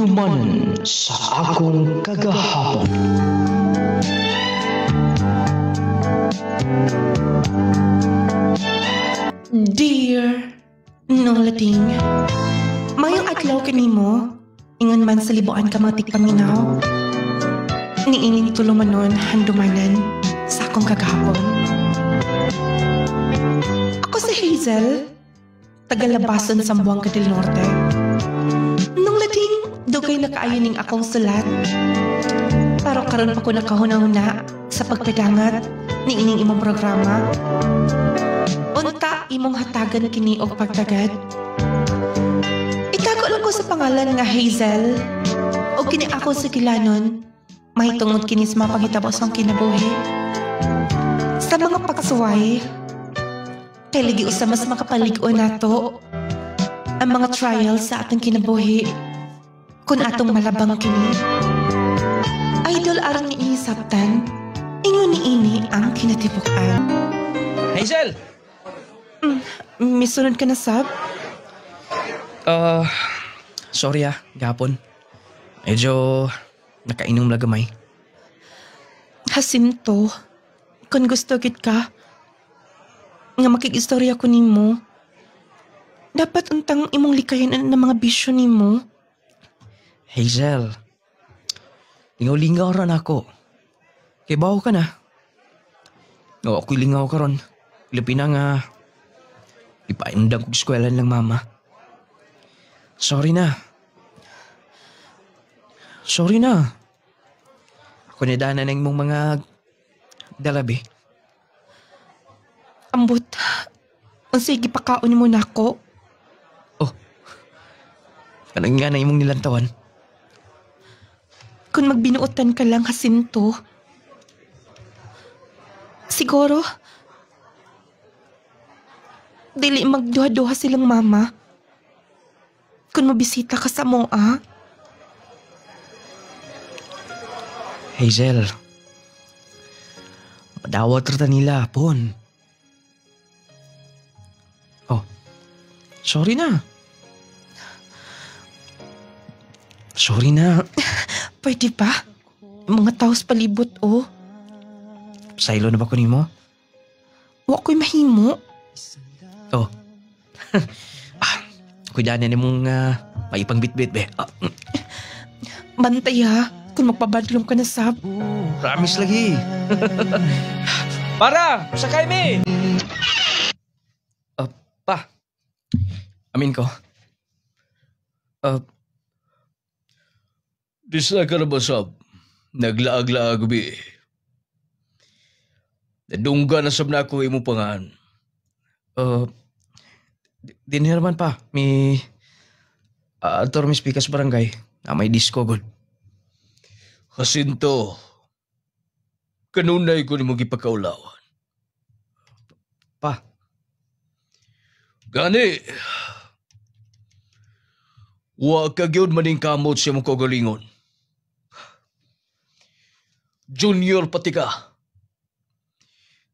Handumanan sa akong kagahapon. Dear Nolating, mayong adlaw kanimo, ingon man sa libuan ka mga tigpaminaw. Niining tulumanon handumanan sa akong kagahapon. Ako si Hazel, tagalabasan sa Buanga del Norte. Nung lating, dugay na kaayo ning akong sulat. Pero karon pa ko nakahuna-huna sa pagpadangat ni ining imong programa. Unta imong hatagan kini og pagtagad. Itago lang ko sa pangalan nga Hazel. O kini ako sa kilanon, mahitungod kini sa mapangitabo sa kinabuhi. Sa mga pagsuway, kay ligi usa mas makapaligo nato ang mga trials sa atong kinabuhi kung atong malabang kini. Idol arang ni inisabtan, ingon ni ini ang kinatibukan. Hazel! May sunod ka na, Sab? Sorry gapon. Medyo nakainom na gamay. Jacinto, kung gusto gid ka, nga makikistorya ko nimo, dapat untang imong likayan ng mga bisyo nimo. Hazel, lingaw-lingaw ron ako. Kay bawo ka na. O ako'y lingaw ka ron. Ilapin na nga, ipaindang kong skwelan lang mama. Sorry na. Sorry na. Ako nadanan ng mong mga dalabi. Ambot, ang sige pakaon mo na ako. Oh, kanang nga na imong nilantawan. Kung magbinuotan ka lang, Jacinto, siguro, dili magduha-duha silang mama. Kung mabisita ka sa moa. Hazel, madawat rata nila, pon. Oh, sorry na. Sorry na. Pwede ba? Mga taos palibot, oh. Saylo na ba ko nimo? Wa ko'y mahimo. Oh. Kuidanan ni mong maipang bitbit, be. Bantay ha, kung magpabadlong ka na, Sab. Promise lagi. Para! Sakay, me! Pa. Amin ko. Disa ka na ba, Sab? Naglaag-laag, bi. Nadungga na sab na ako imong pangan. Din naman pa. May ator may speakers barangay. May disco, good. Jacinto, kanunay ko ni mo gipakaulawan. Pa. Gani, wa ka gyud maning kamot siya mong kagalingon. Junior pati ka.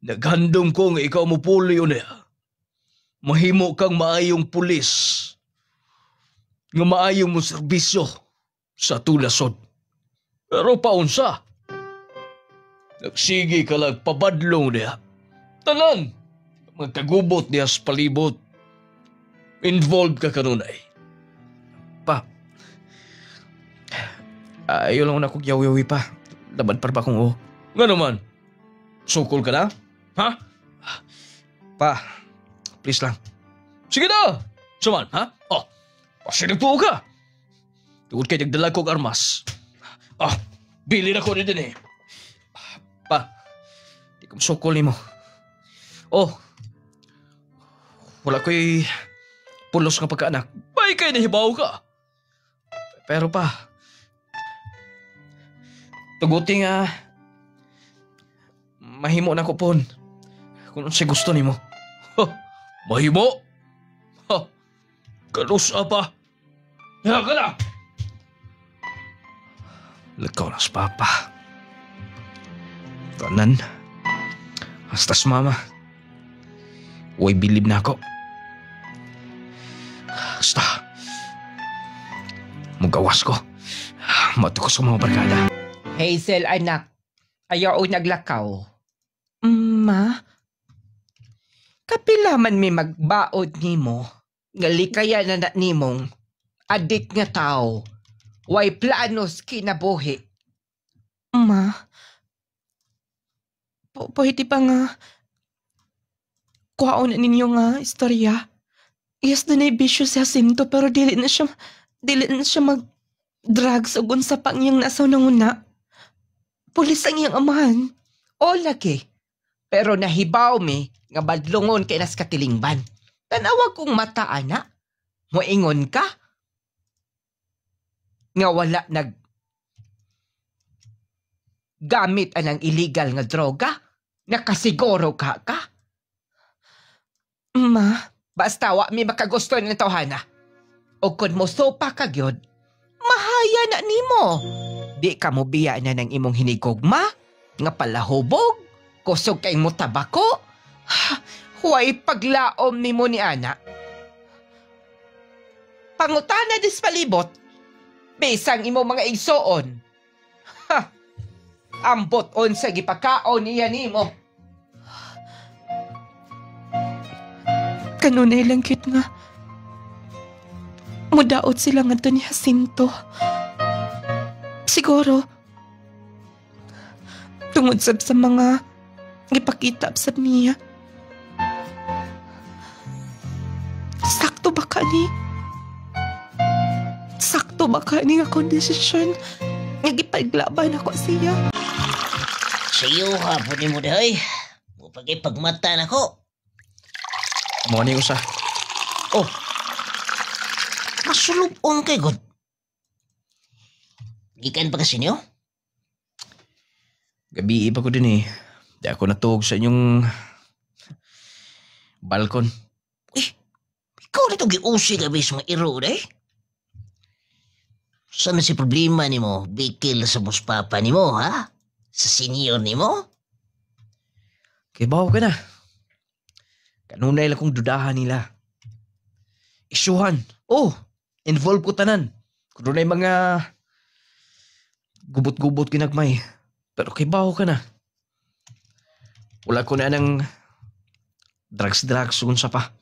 Naghandom ko nga ikaw mo pulyo niya. Mahimo kang maayong pulis. Nga maayong mo serbisyo sa tulasod. Pero paunsa. Nagsigi ka lang pabadlong niya. Tanan, magkagubot niya sa palibot. Involved ka kanunay. Pa. Ayaw lang ako yawi-yawi pa. Labad pa kung oh. Nga naman, sukol ka na? Ha? Pa, please lang. Sige na! Saman, ha? Oh, pasinagtuo ka. Tungod kayo nagdala kong armas. Bili na ko rin din eh. Pa, di ko sukol ni mo. Oh, wala ko'y pulos nga pagkaanak. Bay kayo nahibaw ka. Pero pa, tuguti nga, mahimo na ko pon. Kung siya gusto ni mo. Ha? Mahimo? Ha? Kanusa pa? Ya ka na! Lagaw na sa papa. Tanan. Hasta sa mama. Uy, bilib na ako. Basta. Magawas ko. Mato ko sa mga barkada. Hazel, anak. Ayaw naglakaw. Ma? Kapila man may magbaod nimo. Ngalikaya na nimong adik nga tao. Way planos kinabuhi. Ma? Pwede ba nga kuhaon na ninyo nga istorya? Yes, doon ay bisyo si Jacinto pero dili na siya mag-drugs o gunsa pa niyang nasaw ng una. Pulis ang iyang amahan. O lagi. Pero nahibaw mi nga badlungon kay nas katilingban. Tanawag kong mata, ana. Moingon ka? Nga wala gamit anang illegal nga droga? Nakasiguro ka? Ma? Basta wa mi makagusto ng tawhana. O kung mo sopa ka gyud, mahaya na nimo. Di ka mo biya na ng imong hinigugma, nga palahubog, kusog kay mo tabako. Huway paglaom nimo ni ana. Pangutana dis palibot, besang imo mga igsoon. Ambot on sa gipakaon niya nimo. Kanunay lang cute nga. Mudaot sila nga ni Jacinto. Siguro, tungod sa mga ipakita sa niya. Sakto ba ka ni? Sakto ba ka ni nga kondisyon? Nga gipaglaban ako siya. Sayo hapon ni mo dahay. Mupagay pagmata na ko. Morning usa. Oh, masulubon kay God. Gikan pa kasi niyo? Gabi pa ko din eh. Di ako natug sa inyong balkon. Ikaw nito giusi gabi sa mga iro dahi. Saan na si problema ni mo? Bikil sa buspapa ni mo, ha? Sa senior ni mo? Kay bawo ka na. Kanunay lang kong dudahan nila. Isyuhan. Oh, involve ko tanan. Kanunay mga gubot-gubot kinagmay. Pero kay bawo ka na. Wala ko na ng drugs kung sa pa.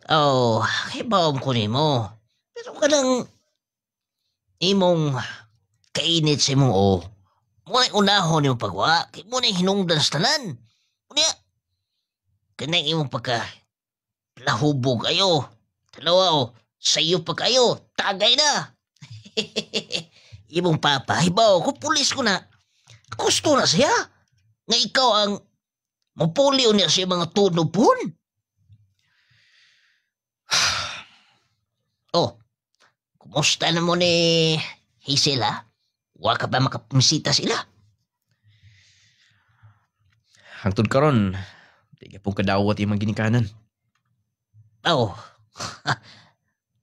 Oh, kibawam ko ni mo. Pero ka lang imong kainit sa imong Muna unahon yung pagwa. Kaya muna hinungdan sa tanan. Muna, kanang imong pagka lahubog ayo. Dalawa sayo pa kayo. Tagay na. Imong papa, hibaw ko, pulis ko na. Gusto na siya. Nga ikaw ang mapulio niya sa mga tunubon. Oh, kumusta na mo ni Hazel, ha? Wa ka ba makapumisita sila? Hangtod karon, di ka pong kadawat yung mga ginikanan. Oh,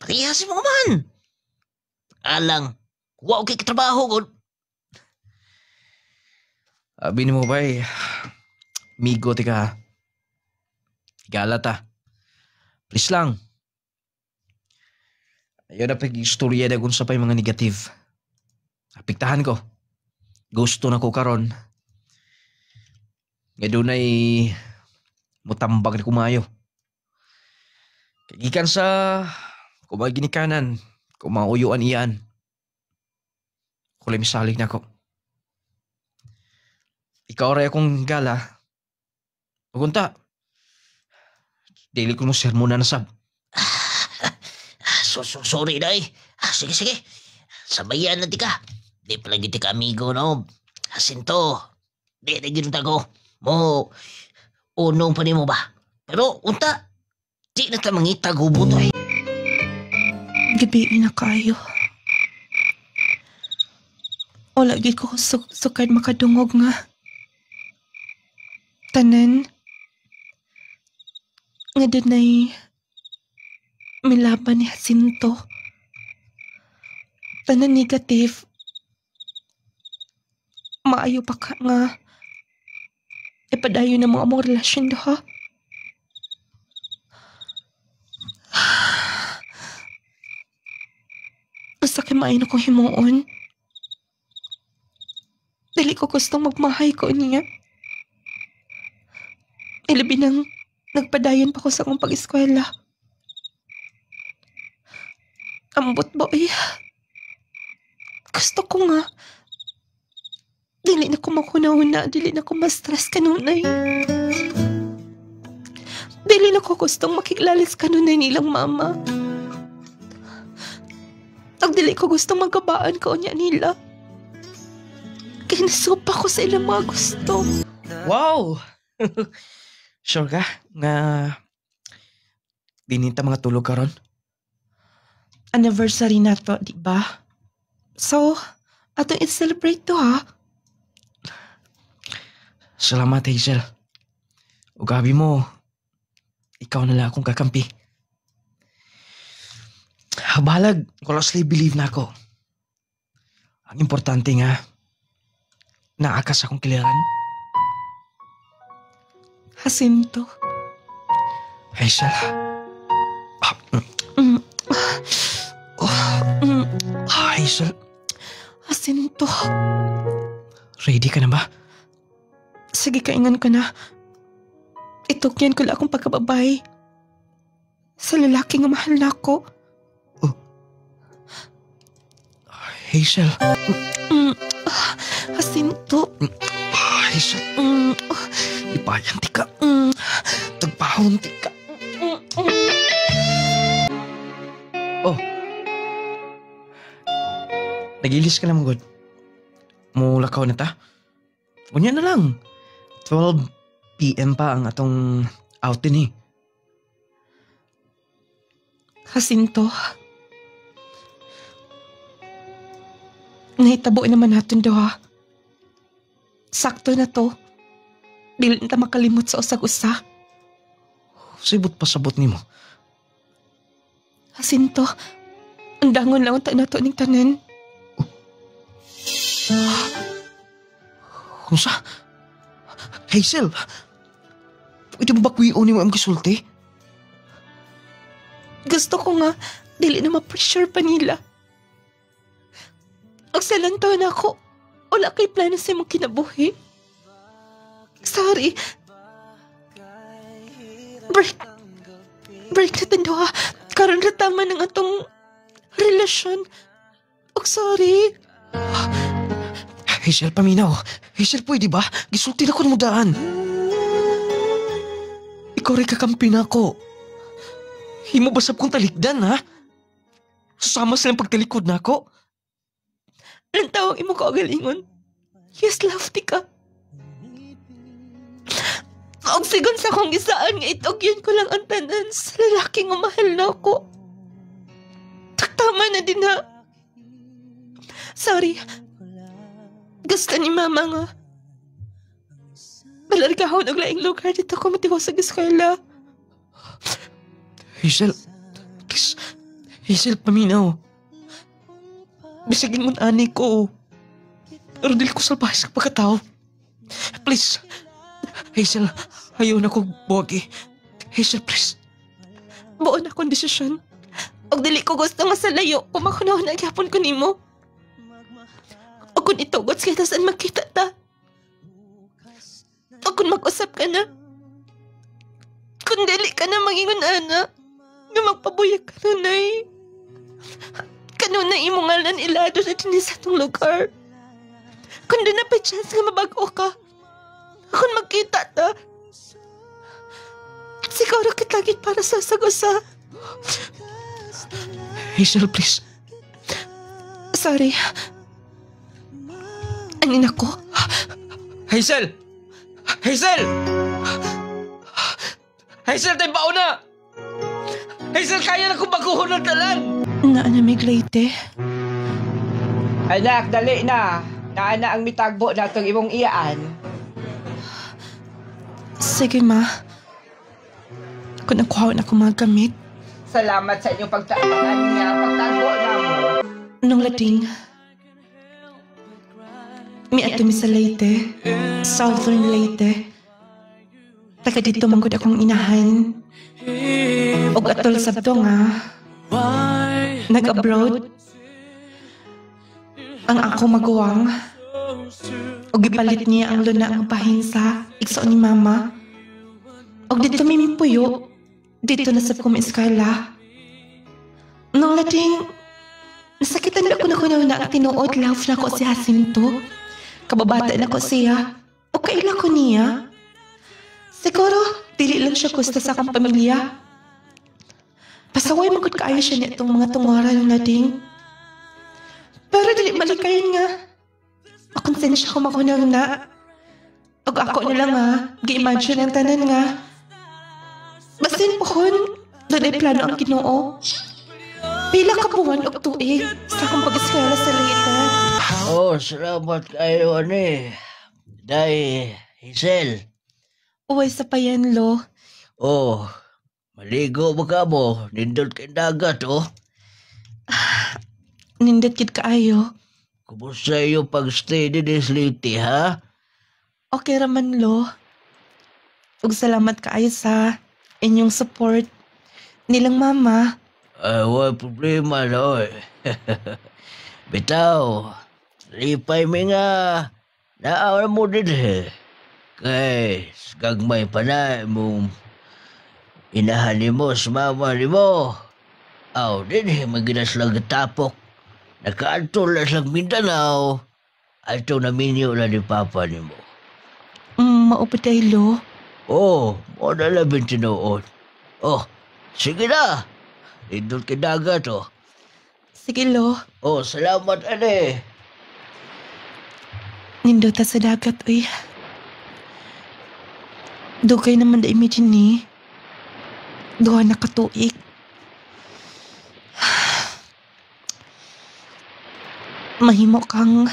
pakiyasi mo man. Alang, wa okay katrabaho, God. Abi ni mo ba migo ti ka. Galat ah. Please lang. Ayaw na pag-istorya na kung sa pa yung mga negative. Apiktahan ko. Gusto na ko karon. Nga doon ay mutambag na kumayo. Kagikan sa kumay ginikanan, kumauyuan iyan. Kulay misalig na ko. Ikaw rin akong gala. Magunta. Dili ko mo sermon na nasab. Sorry, day. Sige. Sabayan na di ka. Di pala giti ka amigo, no? Jacinto. Di ginunta ko. Mo, unong pa ni mo ba? Pero, unta, di na ta mangita gubot, ay. Gabi na kayo. O lagi ko sukad makadungog nga. Tanan. Nga doon ay milaban ni Jacinto. Tanan negative. Maayo pa ka nga. Ipadayo na mo among relasyon do, ha? unsa kay maayo na kong himuon. Dili ko gustong magmahay ko niya. Ilabi nang nagpadayon pa ko sa akong pag-eskwela. Ambot boy. Gusto ko nga. Dili na ko makunahuna, dili na ko ma-stress kanunay. Dili na ko gustong makiglalis kanunay nilang mama. Ang dili ko gustong magkabaan ko niya nila. Kaya nasupa ko sa ilang mga gusto. Wow! Sure ka? Nga dininta mga tulog ka ron? Anniversary na to, di ba? So, atong i-celebrate to ha? Salamat, Hazel. Ugabi mo, ikaw na lang akong kakampi. Balag, honestly believe na ako. Ang importante nga, naakas akong kiliran. Jacinto. Hazel. Hazel, Jacinto. ready ka na ba? Sige, kaingan ka na. Itukyan ko lang akong pagkababay. Sa lalaki nga mahal na ako. Hazel. Jacinto. Hazel. Ipayan ti ka. Tagpahon ti ka. Oh. Nagilis ka naman, God. Mulakaw na ta. Ganyan na lang. 12 PM pa ang atong outing eh. Jacinto. Nahitabo naman natin do ha. Sakto na to. Dili na makalimot sa usag-usa. Sibot pa sabot ni mo. Jacinto, ang dangon lang ta na to ning tanan. Kung sa? Hazel, pwede mo bakwion ni mo ang gisulti? Gusto ko nga, dili na ma-pressure pa nila. Ang salantaw na ako, wala kay plano sa mong kinabuhi. Sorry. Break na tando ha. Karon na tama ng atong relasyon. Oh, sorry. Hazel, paminaw. Hazel, pwede ba? Gisulti na ko ng mudaan. Ikaw rin kakampi na ako. Himo basab kong talikdan, ha? Susama silang pagtalikod na ako. Anong tawag imo ko agalingon? Yes, love, di ka. Og sigon sa akong gisaan nga itugyan ko lang ang tanan sa lalaki nga mahal na ako. Tama na din ha. Sorry. Gusto ni mama nga. Malargahon og laing lugar dito ko matiwa sa eskwela. Hazel, please. Hazel, paminaw. Bisagin mo na ani ko. Pero dili ko salbahe sa pagkatao. Please. Hazel, ayaw na ko bogi. Hazel, please. Buon akong desisyon. Og dili ko gusto nga sa layo kung makunaw na gyapon ko nimo. O kung itugot kita saan magkita ta. O kung mag-usap ka na. Kung dili ka na mangingon ana. Nga magpabuyag ka nunay. Kanunay imong ngalan ilado na din sa itong lugar. Kung doon na pa chance nga mabago ka. Kung magkita ta. Siguro kitagit para sa sagusa. Hazel, please. Sorry. Angin ako. Hazel! Hazel! Hazel, tayo bao na! Hazel, kaya na kong baguhon ng talan! Naanamig late. Anak, dali na. Naana ang mitagbo na itong imong iyaan. Sige ma. Kung nakuha na akong mga gamit. Salamat sa inyong pagtaabangan niya. Pagtagbo na mo. Nung lading. Mi ato mi sa Leyte. Southern Leyte. Taga dito manggod akong inahan. Og atol sabto nga. Nag-abroad. ang ako maguwang. O gipalit niya ang luna nga bahin sa igsoon ni mama. O dito mimipuyo, dito na sa kumiskala. Nung lating, nasakitan na ako na kunaw na ang tinuod, love na ko si Jacinto. Kababata na ko siya. O kaila ko niya. Siguro, dili lang siya gusto sa akong pamilya. Pasaway magod kaayo siya niya itong mga tungora ng lating. Pero dili malikayan nga. Makonsensya ko makunaw na. O ako na lang gi-imagine ang tanan nga. Basin pohon, doon ay plano ang Ginoo. Pila ka buwan o tuig sa akong pag-eskwela sa Leyte. Oh, salamat kayo, ani. Day, Hazel. Uway sa payan, lo. Oh, maligo ba ka mo? Nindot kay dagat, oh. Nindot kid kaayo. Kumusta yung pag-stay din sa Leyte, ha? Okay raman, lo. Ug salamat kaayo sa inyong support nilang mama. Wala problema na, oy. Bitaw, lipay mi nga. Naawa mo din, eh. Kay, gagmay pa na mong inahan mo sa mama ni mo. Aw, din, maginas lang tapok. Nakaantol na sa Mindanao. Ato na minyo na ni Papa ni mo. Maupatay, lo. Oh, mo na labing tinuod. Oh, sige na. Indot ka dagat, oh. Sige, lo. Oh, salamat, ane. Nindot ta sa dagat, uy. Dugay naman da imagine ni. Duha na katuig. Mahimo kang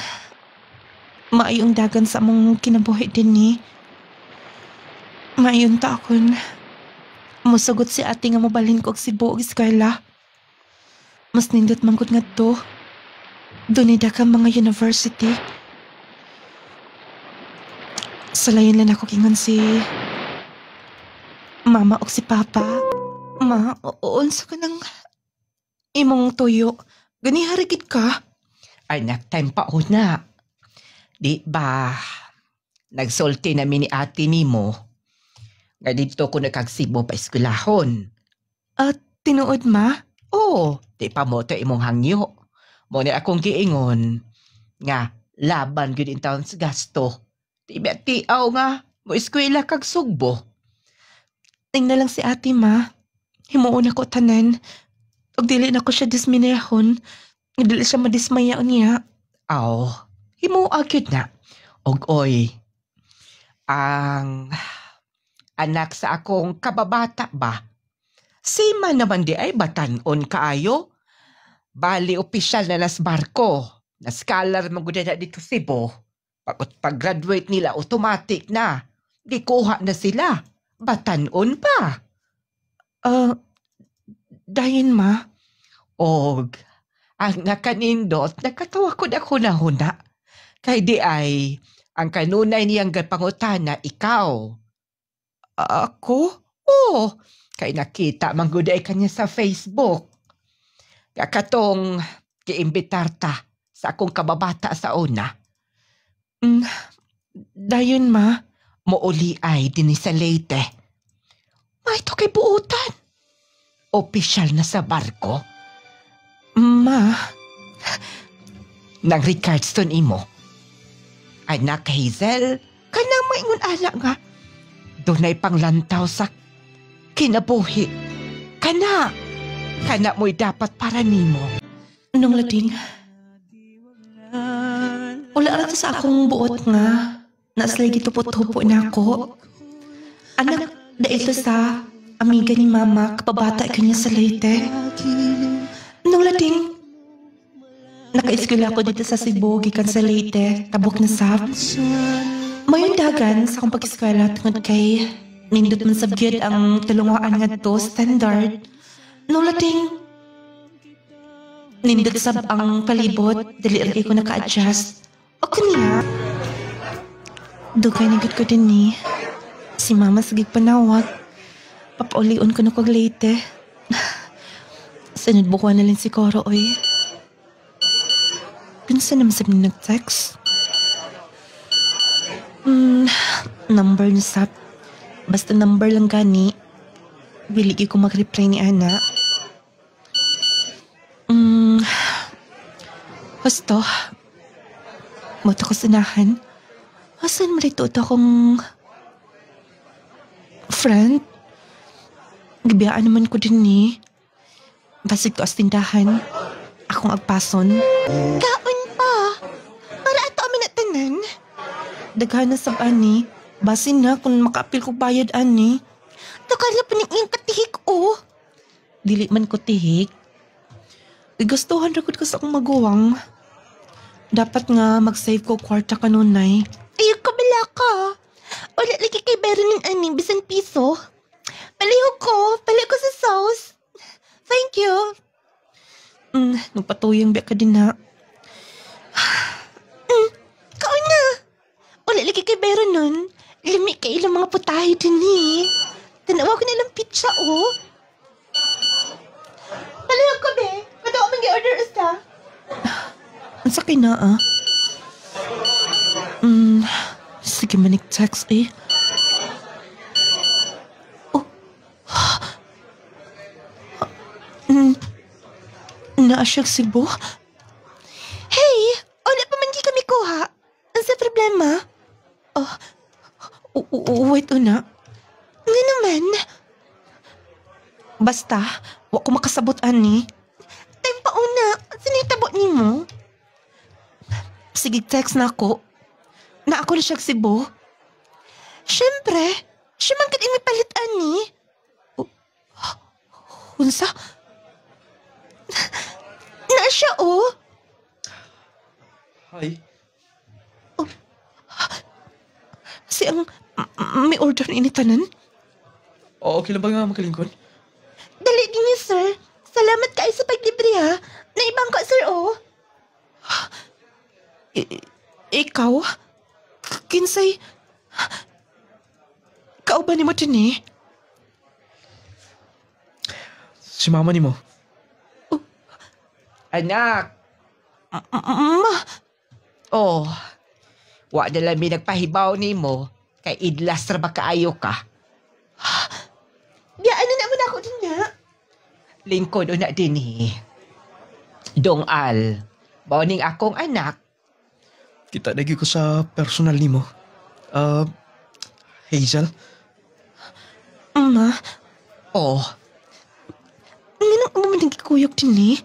maayong dagan sa among kinabuhi din ni. Maayon ta akon. Musugot si ate nga mabalhin ko og Cebu og eskwela. Mas nindot man gud ngadto. Dunida ka mga university. Salayon lang ako kingon si mama og si papa. Ma, unsa ka nang imong tuyo? Gani harigid ka? Anak, time pa una. Di ba, nagsulti namin ni ate nimo. Nga dito ko nakagsibo pa eskwelahon. At tinuod ma? Oo, di pa mo to imong hangyo. Mo na akong giingon. Nga, laban yun in taon sa gasto. Di ba tiaw nga, mo eskwela kag sugbo. Tingnan lang si ate ma. Himuon ako tanan. Og dili na ko siya disminehon. Dili siya madismaya niya. Aw, himuagid na. Og oy, ang anak sa akong kababata ba? Sima naman di ay batanon kaayo. Bali opisyal na nas barko. Na scholar magudada dito Cebu. Pag-graduate nila automatic na. Di kuha na sila. Batanon pa. Dayon ma. Og ang nakanindot, nakatawa ko na huna. Kay di ay, ang kanunay niyang pangutana, ikaw. Ako? Oo, kay nakita mangguday kanya sa Facebook. Kakatong kiimbitar ta sa akong kababata sa una. Dayon ma. Mouli ay din sa Leyte. May ito kay buutan. Opisyal na sa barko. Ma. Nang Ricardston imo. Anak Hazel, kanang maingon ala nga. Dunay panglantaw sa kinabuhi. Kana mo'y dapat para nimo. Nung lating. Wala rin sa akong buot nga. Naslay gitupot-tupo na ako. Anak na ito sa amiga ni mama, kapabata kanya sa Leyte. Nung lating, naka-eskwela ko dito sa Cebu, gikan sa Leyte, tabok na sap. Mayon dagan sa akong pag-eskwela tungod kay nindot man sabyod ang tulungaan nga to standard. Nung lating, nindot sab ang palibot, dali rin ko naka-adjust. O kaniya, dugay nagit ko din ni. Si mama sagig panawag. Papaulion ko na kog Leyte. Sunod bukuan na lang si Coro, oy. Kinsa naman sa nag-text? Number ni Sap. Basta number lang gani. Wiligi ko mag-reply ni Ana. Husto. Moto ko sanahan. Asan mo rito akong friend? Gibiyaan naman ko din ni. Basig to as tindahan. Akong agpason. Kaon pa. Para ato amin na tanan. Daghan na sab ani. Basin na kung makaapil ko bayad ani. Takala pa ning katihik o. Dili man ko tihik. Gustuhan ra gud ko sa akong maguwang. Dapat nga mag-save ko kwarta kanunay. Ayaw ka bala ka. Wala lagi kay Beron ng aning bisan piso. Paliho ko sa sauce. Thank you. Nagpatuyang biya ka din na. Kaon na. Wala lagi kay Beron nun. Limi kay ilang mga putahe din eh. Tanawa ko na lang pizza oh. Paliho ko be. Kado ko mag-order usta. Ang sakay na ah. Sige manig text eh. Oh. Naasyag Cebu? Hey! Wala pa man di kami kuha. Ang sa problema? Wait una. Nga naman. Basta, wa ko makasabot ani. Time pa una. Sinitabot ni mo? Sige, text na ako. Na ako na siya Cebu. Siyempre, siya man kading may palitan ni. Unsa? Na siya, oh. Hi. Si ang may order ni tanan? Okay lang ba nga makalingkod? Dali gini, sir. Salamat kayo sa paglibre, ha. Naibang ko, sir, oh. Ikaw? Kinsay? Ikaw ba ni mo din eh? Si mama ni mo. Anak, Ma, oh, wa na lang may nagpahibaw ni mo, kay idlas ra ba kaayo ka? biyaan na naman ako din na. Lingkod una din eh. Dong-al, bawning akong anak, Kita lagi ko sa personal ni mo. Hazel? Ma, oh, nginang mo man nagkikuyok din eh?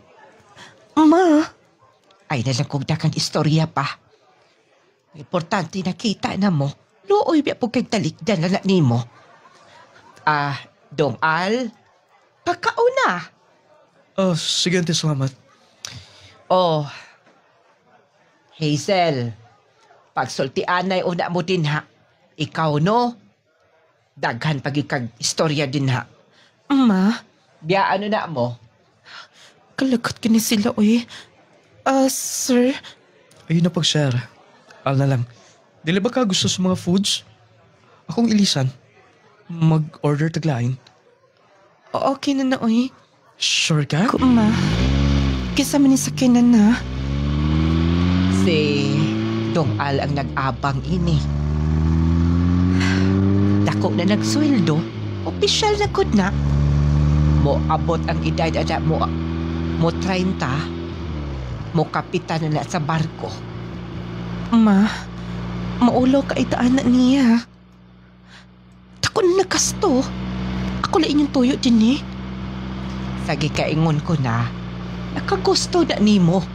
Ma, ay nalang kong dakang istorya pa. Importante nakita na mo, looy biya po kay talikdan na ni mo. Dong-al, pagkauna. Sige, ante, salamat. Oh, Hazel, pagsultian ay una mo din ha. Ikaw no, daghan pagikag istorya din ha. ma, Biya ano na mo? kalagot ka ni sila, oy. Sir, Ayun na pag-share. Al na lang. Dili ba ka gusto sa mga foods? Akong ilisan. Mag-order taglain. okay na na, oy. Sure ka? Ma, kisa man ni sakinan na. Si Dong-al ang nag-abang ini. Dako na nagsweldo, opisyal na gud na. Mo abot ang edad ada mo 30, mo kapitan na sa barko. Ma, maulo ka itaan na niya. Tako na nakasto. Ako la inyong tuyo din eh. Sagi kaingon ko na, nakagusto na nimo.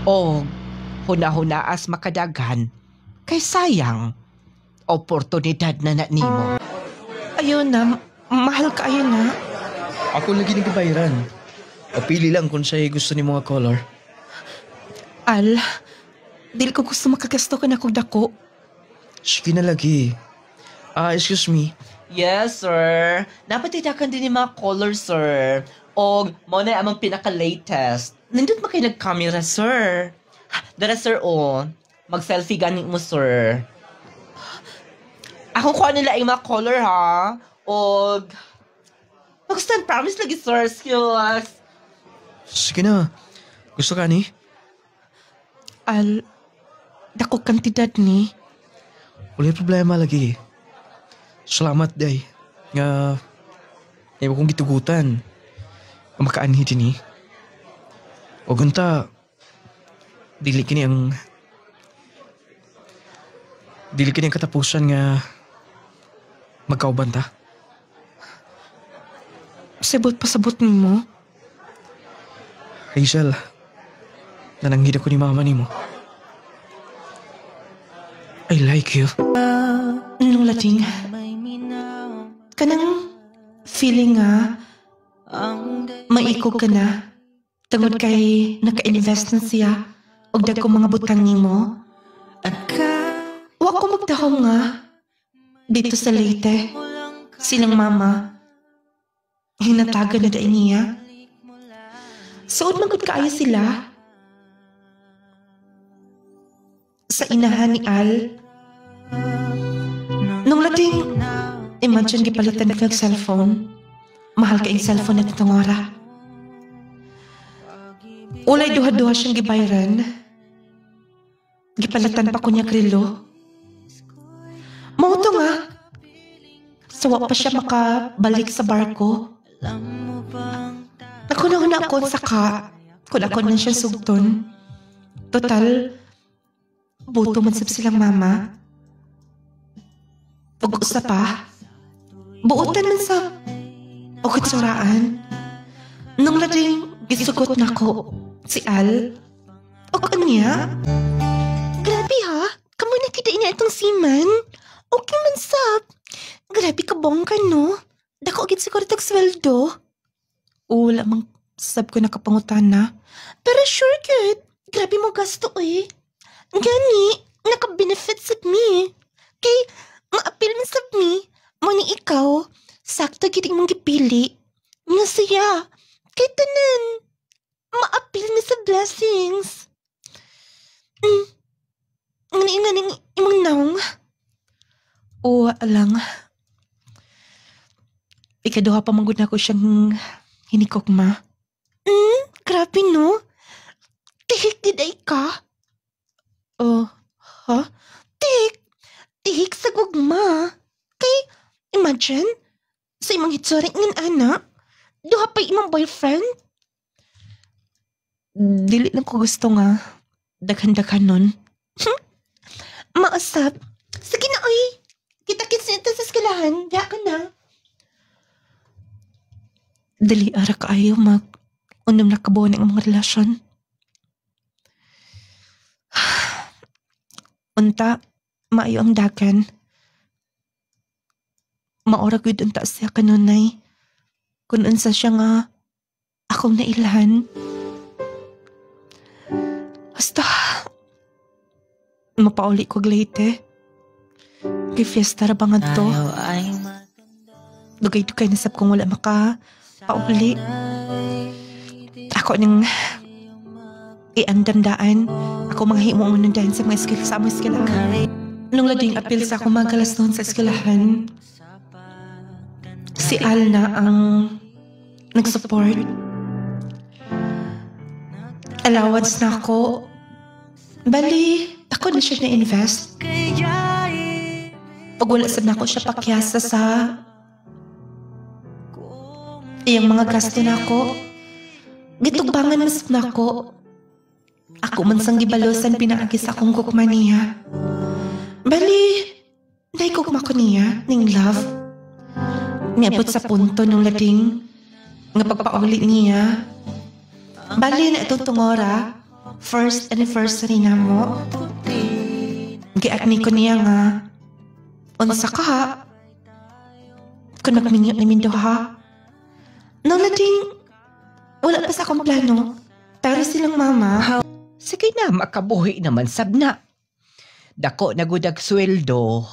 O, huna-hunaas makadaghan, kay sayang, oportunidad na nimo. Ayaw na, mahal ka ayaw na. Ako lagi ng kabayaran. Papili lang kung sa'yo gusto ni mga color. Al, dili ko gusto makagasto ka na kong dako. Sige na lagi. Excuse me. Yes, sir. Napatitakan din yung mga color, sir. O, mo na amang pinaka-latest. Nandun ba kayo nag-camera, sir? Dara, sir, o. Mag-selfie ganing mo, sir. Ako kuha nila yung mga color, ha? O, mag-stand promise lagi, sir. Skills. Sige na. Gusto ka ni? Al, dako kantidad ni. Wala problema lagi. Salamat, day. Nga, ayaw kong gitugutan. Ang makaanhi din eh. O ganta, dili kini ang katapusan nga magkauban ta. Sabot pasabot ni mo. Hazel, nananghid ako ni mama ni mo. I like you. Nung lating, kanang feeling nga, maikog ka na. Tungod kay naka-invest na siya og dagkong mga butang nimo. Wa ko magdahom nga dito sa Leyte. Silang mama hinatagan na dai niya. Suod magud kaayo sila sa inahan ni Al. Nung lating, imagine gipalitan ko yung cellphone. Mahal ka yung cellphone na itong ora. Ulay duha-duha siyang gibayran. Gipalatan pa ko niya krilo. Mauto nga. Sawa pa siya makabalik sa barko. Nakunaon na ako sa ka. Kung ako na siya sugton. Total, buto man sab silang mama. Pag-usa pa. Buotan man sa ukitsuraan. Nung lading gisugot na ko si Al. O kanya? Grabe ha? Kamu nakita niya itong siman? Okay man sab. Grabe ka bongga no? Dako agad siguro tag sweldo. Wala mang sab ko nakapangutan na. Pero sure good. Grabe mo gasto eh. Gani, naka-benefit sa me. Kay, ma-appeal mo sa me. Muni ikaw, sakto giting mong gipili. Nga siya. Kay tanan, ma-appeal mo sa blessings. Ngani imong naong. Oo, alang. Ikaduha pa manggod na ko siyang hinikokma. Grabe no? Tihik diday ka? Oh, ha? Tihik sa gugma. Kay, imagine, sa imong hitsuring ng anak, duha pa imong boyfriend? Dili lang ko gusto nga. Daghan-daghan nun. Maasap. Sige na, oy. Kita-kits nito sa eskalahan. Diya ka na. Dali ara kaayo mag-unom na kabuhan ng mga relasyon. Unta, maayo ang dagan. Maora gud unta siya kanunay. Kung unsa siya nga, akong nailhan. Basta, mapauli ko Leyte. Kay fiesta ra bangad to. Dugay-dugay nasab kong wala pauli. Ako nang iandandaan. Ako mga himuong nandahan sa mga skill sa among eskelahan. Nung lading apil sa akong mga galas noon sa eskelahan, si Al na ang nag-support. Allowance na ako. Bali, ako na siya na-invest. Pag wala sa na ako siya pakyasa sa iyang mga gasto na ako, gitugbangan mas na ako. Ako man sang gibalosan pinaagis akong gugma niya. Bali, naigugma ko niya, ning love. Niabot sa punto nung lading nga pagpauli niya. Bali na itong tungora, first anniversary na mo. Giakni ko niya nga, unsa ka ha? Kung nagminyo na mindo ha? Nung lading, wala pa sa akong plano. Pero silang mama, Sige na, makabuhi naman sab na. Dako na gudag sweldo,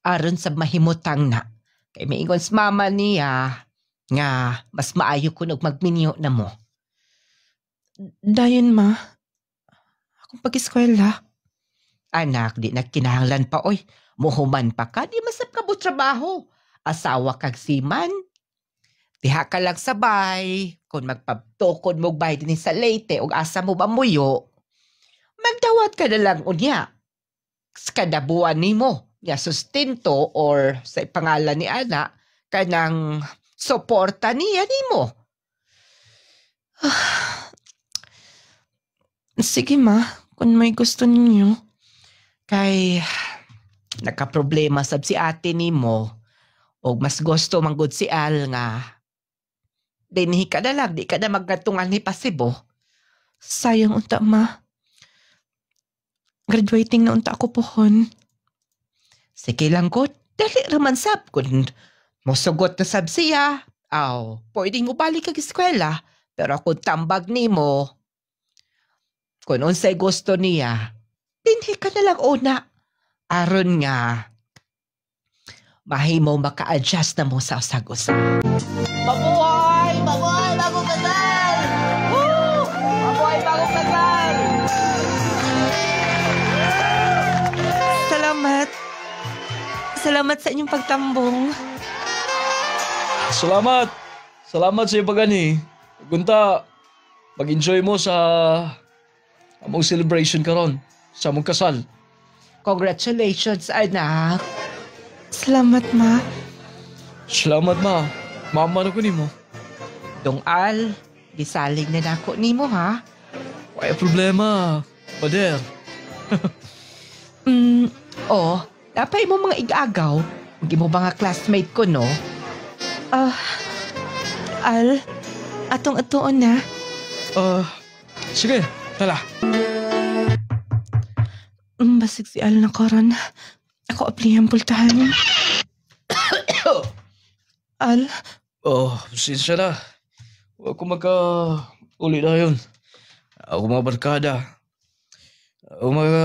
aron sa mahimutang na. Kay maingon sa mama niya, nga mas maayo ko og magminyo na mo. dayon ma, akong pag-eskwela. Anak, di na kinahanglan pa oy. Muhuman pa ka, di masap ka mo trabaho. Asawa kag siman. Diha ka lang sabay. Kung magpabtukod mo bay din sa Leyte o asa mo ba muyo, magdawat ka na lang unya. Sa kada buwan nimo, nga sustento or sa pangalan ni ana, kanang suporta niya nimo. Sige ma, kung may gusto ninyo. Kay nakaproblema sab si ate nimo o mas gusto manggod si Al nga dinhi ka na lang, di ka na magkatungan ni Pasibo. Sayang unta ma. Graduating na unta ako pohon. Sige lang gud, dali raman sab kun mosugot na sab siya. Aw, pwede mo balik kag eskwela, pero kung tambag nimo, kung unsay gusto niya, dinhi ka na lang una. Aron nga, mahimo maka-adjust na mo sa usag-usag. Mabuhay! Mabuhay! Bagong kasal! Woo! Mabuhay! Bagong kasal! Salamat. Salamat sa inyong pagtambong. Salamat! Salamat sa iyo pagani. Gunta, mag-enjoy mo sa among celebration karon sa among kasal. Congratulations, anak. Salamat ma. Salamat ma. Mama na ko nimo. Dong Al, gisaling na nako nimo ha. Wala problema. Pader. Oh, napay mo mga igagaw. Hindi mo ba nga classmate ko, no? Al, atong-atuon na. Sige, tala. Basig si Al na karon. Ako aplihan pultahan. Al, Sinsya na. Huwag ko magka-uli na yun. Ako mga barkada. Ako mga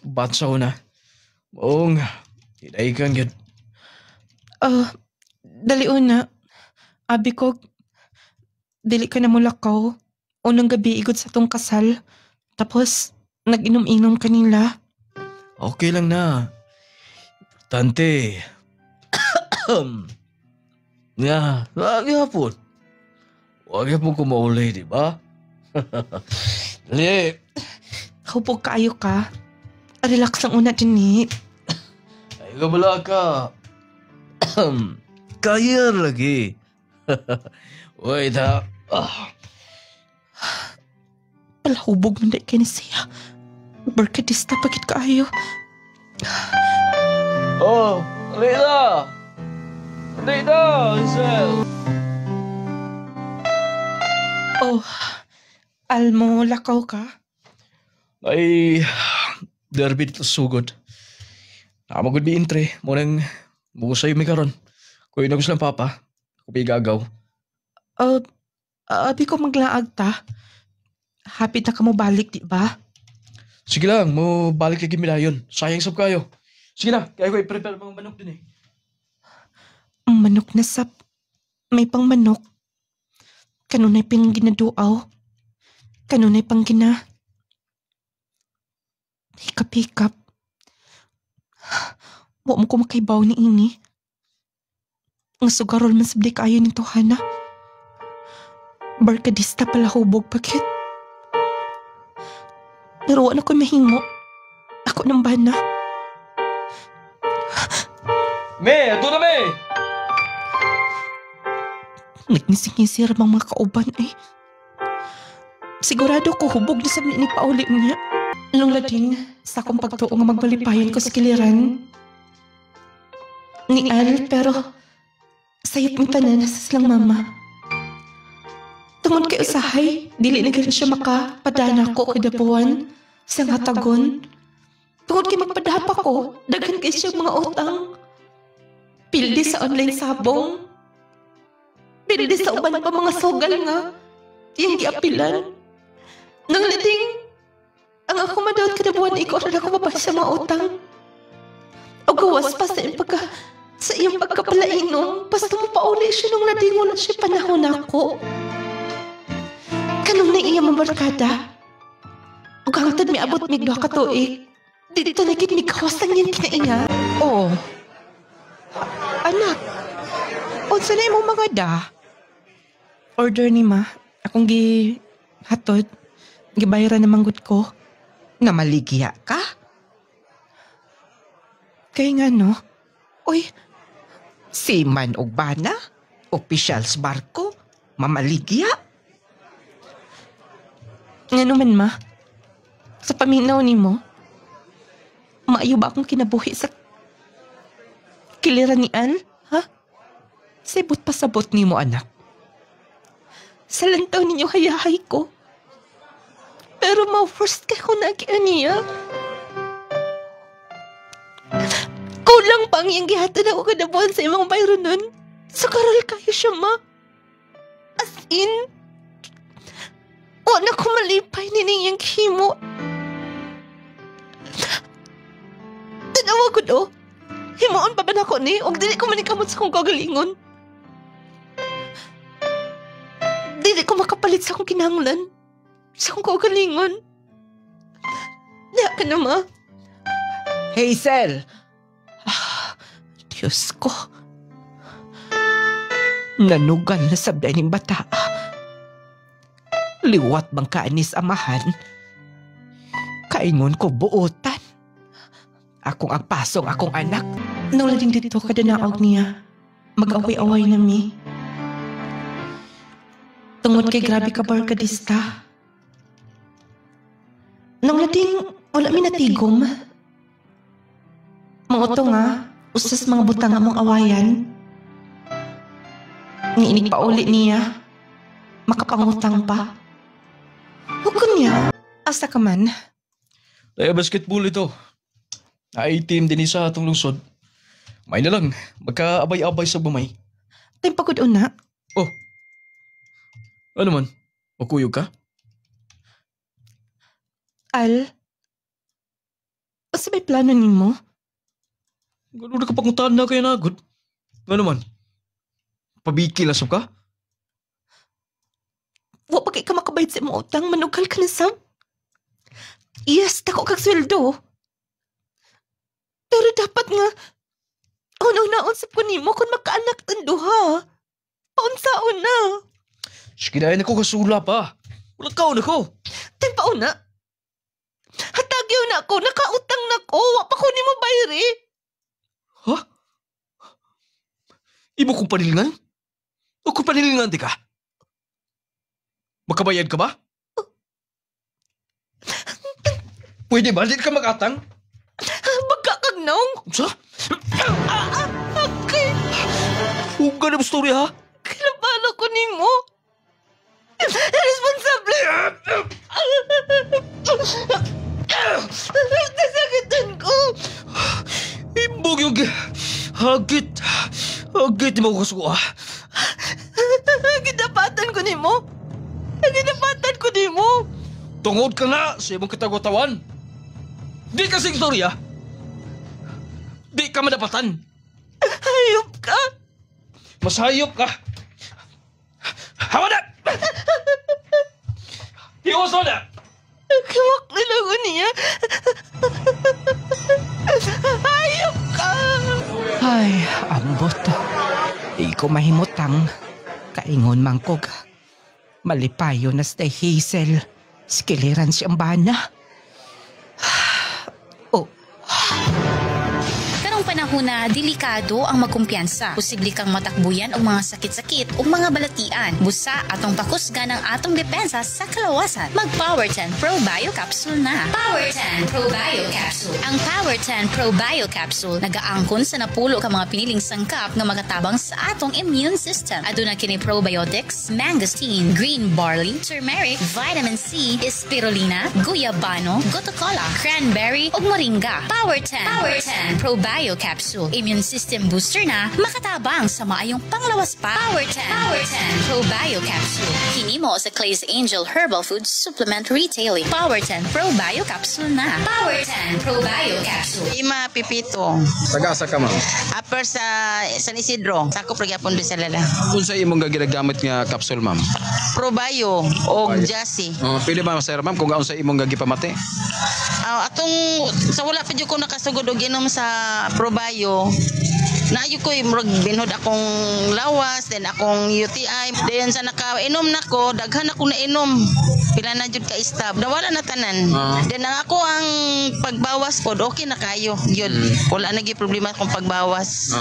bansaw na. Maong, hinaikan yun. dali una. Abi ko, dili ka na mulakaw. Unang gabi igod sa tong kasal. Tapos, nag-inom-inom kanila. Okay lang na. Importante. Nga, wag yapon. Wag yapon ko mauli, di ba? Dali. Hupog kaayo ka. Relax lang una din eh. Ay, kabala ka. Kaya lagi. Wait ha. Palahubog man dahil kayo siya. Barkadista pagit kaayo. Dali na. Dali na, Hazel. Almo, lakaw ka? Ay, derby dito sugod. Nakamagod bi intre. Munang busayo may karon. Kung yun lang papa, ako pigagaw. Abi ko maglaag ta. Hapit na ka mo balik, di ba? Sige lang, mo balik lagi milayon. Sayang sab kayo. Sige na, kaya ko i-prepare mga manok din eh. Manok na sap. May pang manok. Kanunay pang ginaduaw. Kanunay pang gina. Hikap-hikap. Wa mo ko makaibaw ni ini. Nga sugarol man sabdi kayo ni Tohana. Barkadista pala hubog pakit. Pero wala ko mahingo. Ako nang bana. Me, ito na me! Nagnising-nisir bang mga kauban eh. Sigurado ko hubog na sa ni Pauli niya. Nung lading, sa akong pagtuo nga magbalipayan ko sa kiliran. Ni Al, pero sayop mi tanan sa silang mama. Tungod kay usahay, dili na ganun siya makapadana ko kadapuan sa hatagon. Tungod kay magpadapa ko, daghan kay siya mga utang. Pildi sa online sabong. Pildi sa uban pa mga sugal nga. Iyang giapilan. Nang lading, ang ako madawat kadapuan ikaw na ako mabay sa mga utang. O gawas pa sa iyang pagkapalainom, basta mo pauli siya nung lading wala siya panahon ako. Kanong na iya mabarkada. O hangtod may abot mig 2 ka tuig. Dito na gid migawas lang yan kinaiya. Oh. Anak, unsa na imong mga da? Order ni ma. Akong gihatod. Gibayaran na manggod ko. Nga maligya ka? Kaya nga no, Uy, seaman og bana? Opisyal sa barko? Mamaligya? nga naman ma, sa paminaw ni mo, maayo ba akong kinabuhi sa kiliran ni Al? Ha? Sibot pasabot ni mo, anak. Sa lantaw ninyo hayahay ko. Pero ma-first ka ko nagian niya. Kulang pa ang iyang gihatan ako kadabuhan sa imong bayro nun. Sa karal kayo siya, ma. As in, wala ko malipay ni niyang himo. Tanawa ko do, himoon pa ba na ko ni? Og dili ko manikamot sa kong kagalingon. Dili ko makapalit sa akong kinahanglan. Sa akong kagalingon. Diya ka na, ma. Hazel! Diyos ko. Nanugan na sabday ng bata. Liwat bang kaanis amahan? Kaingon ko buotan. Akong agpasong akong anak. Nung lading dito kada naog niya, mag-away-away na mi. Tungod kay grabe ka barkadista. Nung lading wala mi natigom. Mga nga, usas mga butang among awayan. Ngiinig pa uli niya, makapangutang pa. Hukon niya, asa ka man? Daya basketball ito. Na-team din isa atong lungsod. May na lang, magkaabay-abay sa bumay. Time pagod una. Oh, ano man? Makuyog ka? Al, asa may plano nimo? Gano'n na kapangutaan na kaya nagod. Ano man? Pabikil asap ka? Wa pa kay ka makabayad sa imong utang, manugal ka na sab. Yes, dako kag sweldo. Pero dapat nga, una-unaon sa ko nimo kung makaanak ang duha. Paunsaon na. Kinain ako kasula pa. Wala kaon ako. Time pa una. Hatagyaw na ako, nakautang na ko. Wa pa ko nimo bayri. Ha? Ibo kong panilingan? O kung panilingan di ka? Makabayad ka ba? Pwede ba? Di ka mag-atang? Magkakagnong. Sa? Okay. Huwag ka na story ha? Kinapalo ko nimo. Responsable. Nasakitan ko. Imbog yung hagit. Hagit di mo ko kasuko ha? Ginapatan ko nimo. Ginapatan ko nimo. Tungod ka na sa imong katagotawan. Di kasing storya. Di ka madapatan. Hayop ka. Mas hayop ka. Hawa na! Hiuso na! Kiwak na lang ko niya. Hayop ka. Ay, ambot. Di ko mahimutang. Kaingon mangkog. Malipayo na sa Hazel. Skiliran siyang bana. Karong panahon na delikado ang magkumpiyansa. Posible kang matakbuyan og mga sakit-sakit o mga balatian. Busa atong pakusgan ang atong depensa sa kalawasan. Mag Power 10 Pro Bio Capsule na. Power 10 Pro Bio Capsule. Ang Power 10 Pro Bio Capsule nagaangkon sa napulo ka mga piniling sangkap nga magatabang sa atong immune system. Aduna kini probiotics, mangosteen, green barley, turmeric, vitamin C, spirulina, guyabano, gotocola, cranberry ug moringa. Power 10 Pro Bio Capsule. Immune system booster na makatabang sa maayong panglawas pa. Power 10 Pro Bio Capsule. Hinimo sa Clay's Angel Herbal Food Supplement Retailing. Power 10 Pro Bio Capsule na. Power 10 Pro Bio Capsule. Ima Pipito. Taga-asa ka, ma'am? Upper sa San Isidro. Sakop nagyapon do sa lala. Kung sa imong ginagamit nga capsule, ma'am? Probayo o Jassy. Pili ba, sir, ma'am, kung gaon sa imong gagipamati? Atong sa wala pa jud ko nakasugod og inom sa Probayo. Naayo ko murag binhod akong lawas, then akong UTI. Then sa nakainom nako, daghan ako nainom. Pila na jud ka istab. Nawala na tanan. Then ang ako ang pagbawas pod okay na kayo. Yun. Wala na gyud problema akong pagbawas.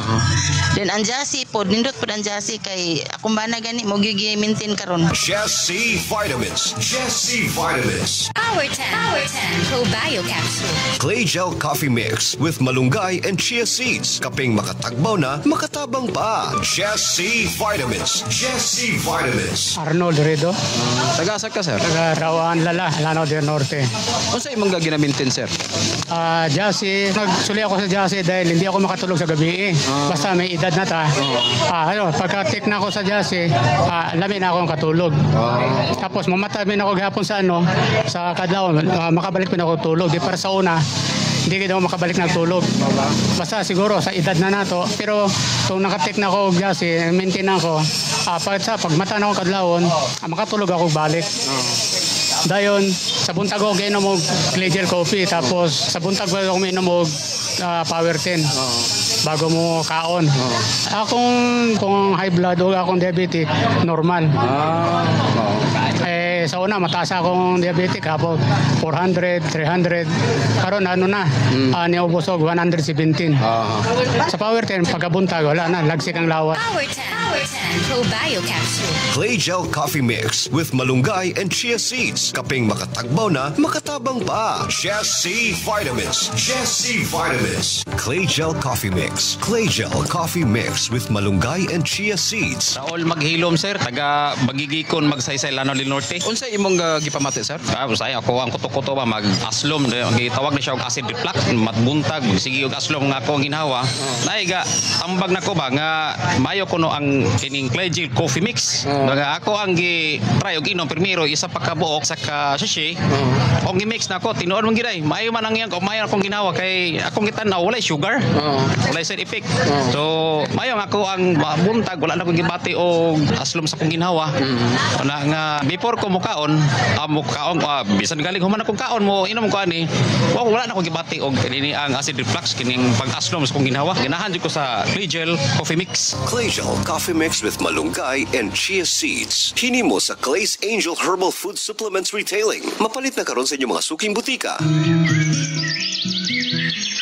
Then ang Jassy pod nindot pod ang Jassy kay akong bana gani mo gyud maintain karon. Jassy Vitamins. Jassy Vitamins. Power 10 Probio Capsule. Clay Gel Coffee Mix with malunggay and chia seeds. Kaping makatagbaw na, makatabang pa. Jassy Vitamins. Jassy Vitamins. Arnold Redo, Taga-asa ka, sir? taga Rawaan Lala, Lanao del Norte. Unsa imong ginamintin, sir? Jassy, nagsuli ako sa Jassy dahil hindi ako makatulog sa gabi Basta may edad na ta. Pagka-take na ako sa Jassy, lamin na akong katulog. Tapos mamatamin ako gihapon sa kadlaw, makabalik pa na ako tulog. Di para sa una, hindi ko makabalik na tulog. Basta siguro sa edad na nato. Pero kung nakatik na ako Jassy, maintain ako. Pag mata na ako kadlawon, makatulog ako balik. Dayon, sa buntag ako ginom og Clay Gel Coffee. Tapos sa buntag ako minom og Power 10 bago mo kaon. Kung high blood o akong diabetic, normal. Sa una, mataas akong diabetic hapo 400, 300. Karon niubos og 117. Sa Power 10, pagkabuntag, wala na, lagsik ang lawas. Power 10 Probio Capsule. Clay Gel Coffee Mix with malunggay and chia seeds. Kaping makatagbaw na, makatabang pa. Jassy Vitamins. Jassy Vitamins. Clay Gel Coffee Mix. Clay Gel Coffee Mix with malunggay and chia seeds. Raul Maghilom, sir. Taga Bagigikon, Magsaysay, Lanao del Norte. Unsa imong gipamati, sir? Usay ako ang kuto-kuto ba mag-aslom. Gitawag na siya og acid reflux. Matbuntag, sige og aslom nga ako ang ginhawa. Naiga, ambag na ko ba nga mayo kuno ang kining Clay Gel Coffee Mix. Nga ako ang gi-try og inom primero isa pa ka buok sa ka sachet. Og gi-mix na ko tinuod man giday. Maayo man ang iyang mayo akong ginhawa kay akong gitan-aw walay sugar. Walay side effect. So mayo nga ako ang buntag wala na ko gibati og aslom sa akong ginhawa. Wala nga before ko mukaon bisan galing human akong kaon mo inom ko ani. Wala na ko gibati og kini ang acid reflux kining pag-aslom sa akong ginhawa. Ganahan jud ko sa Clay Gel Coffee Mix. Clay Gel Coffee Mix with malunggay and chia seeds. Hini mo sa Clay's Angel Herbal Food Supplements Retailing. Mapalit na karon sa inyong mga suking butika.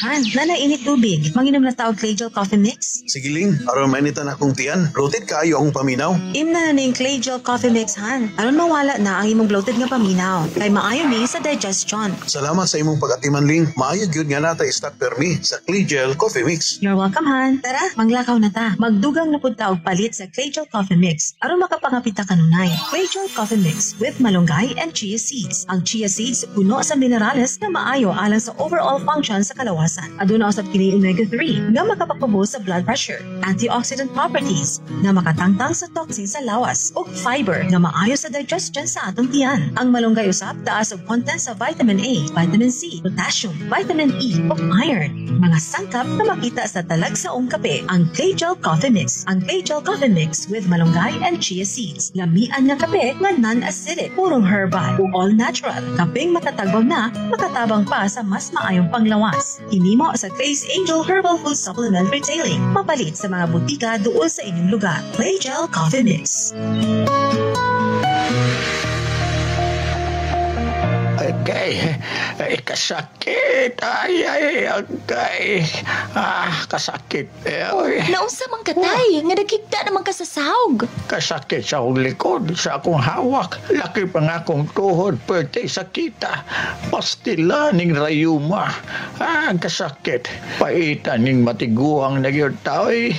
Han, nanainit tubig. Manginom na taog Clay Gel Coffee Mix? Sige Ling, aron mainitan akong tiyan. Bloated kaayo akong paminaw. Imna na yung Clay Gel Coffee Mix, Han. Aron mawala na ang imong bloated nga paminaw. Kay maayo ni sa digestion. Salamat sa imong pag-atiman Ling. Maayo gyud nga nata stock permi sa Clay Gel Coffee Mix. You're welcome, Han. Tara, manglakaw na ta. Magdugang na pud ta og palit sa Clay Gel Coffee Mix. Aron makapangapita kanunay. Clay Gel Coffee Mix with malunggay and chia seeds. Ang chia seeds puno sa minerales na maayo alang sa overall function sa kalawasan. Aduna usab kini omega-3 nga makapagpabos sa blood pressure, antioxidant properties nga makatangtang sa toxin sa lawas, ug fiber nga maayo sa digestion sa atong tiyan. Ang malunggay usab taas og content sa vitamin A, vitamin C, potassium, vitamin E ug iron, mga sangkap na makita sa talagsaong kape. Ang Clay Gel Coffee Mix. Ang Clay Gel Coffee Mix with malunggay and chia seeds. Lamian nga kape nga non-acidic, purong herbal ug all natural. Kapeng matatagbaw na, makatabang pa sa mas maayong panglawas. Hinimo sa Clay's Angel Herbal Food Supplement Retailing. Mapalit sa mga butika doon sa inyong lugar. Clay Gel Coffee Mix. Kasakit. Kasakit. Naunsa man katay, nga nagkita naman ka sa sahog. Kasakit sa akong likod, sa akong hawak. Laki pa nga akong tuhod, pwede sakita. Pastila ning rayuma. Kasakit. Paitan ning matiguang nagyod tao'y.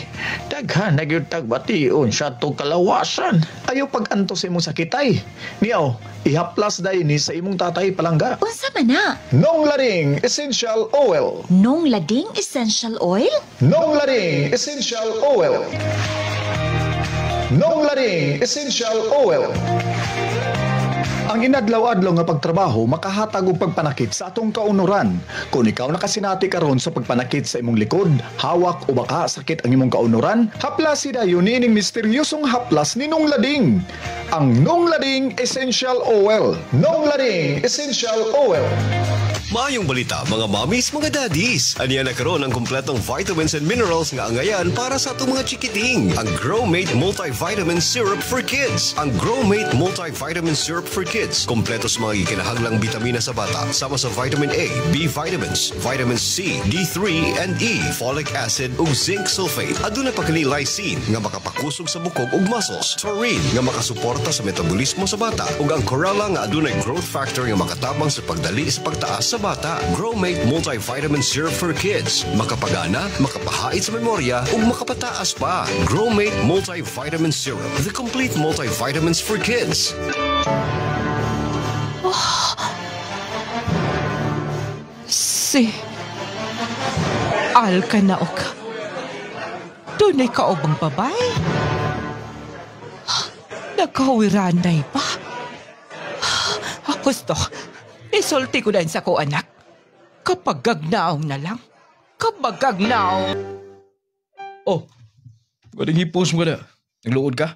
Daghan nagyod tagbation sa itong kalawasan. Ayaw pag-antos imong sakitay. Niyaw, ihaplas dahi ni sa imong tatay palangga. Unsa man na? Nong Lading Essential Oil. Nong Lading Essential Oil? Nong Lading Essential Oil. Nong Lading Essential Oil. Ang inadlaw-adlaw nga pagtrabaho makahatag og pagpanakit sa atong kaunuran. Kung ikaw nakasinati karon sa pagpanakit sa imong likod, hawak o baka sakit ang imong kaunuran, haplas dayon nining misteryosong haplas ni Nong Lading. Ang Nong Lading Essential Oil. Nong Lading Essential Oil. Maayong balita mga mommies, mga daddies. Aniya na karon ang kompletong vitamins and minerals nga angayan para sa atong mga chikiting. Ang Growmate Multivitamin Syrup for Kids. Ang Growmate Multivitamin Syrup for Kids. Kompleto sa mga kinahanglang bitamina sa bata. Sama sa vitamin A, B vitamins, vitamin C, D3 and E, folic acid ug zinc sulfate. Aduna pa kini lysine nga makapakusog sa bukog ug muscles. Taurine nga makasuporta sa metabolismo sa bata. Ug ang chlorella nga adunay growth factor nga makatabang sa pagdali sa pagtaas sa bata. Growmate Multivitamin Syrup for Kids. Makapagana, makapahait sa memorya, ug makapataas pa. Growmate Multivitamin Syrup. The complete multivitamins for kids. Si Al ka na o ka. Doon ay kaobang babay. Nagkawiranay pa. Gusto, isulti ko din sa ko anak. Kapag gagnaong na lang. Kapag gagnaong. Oh, galing hipos mo ka na. Nagluod ka?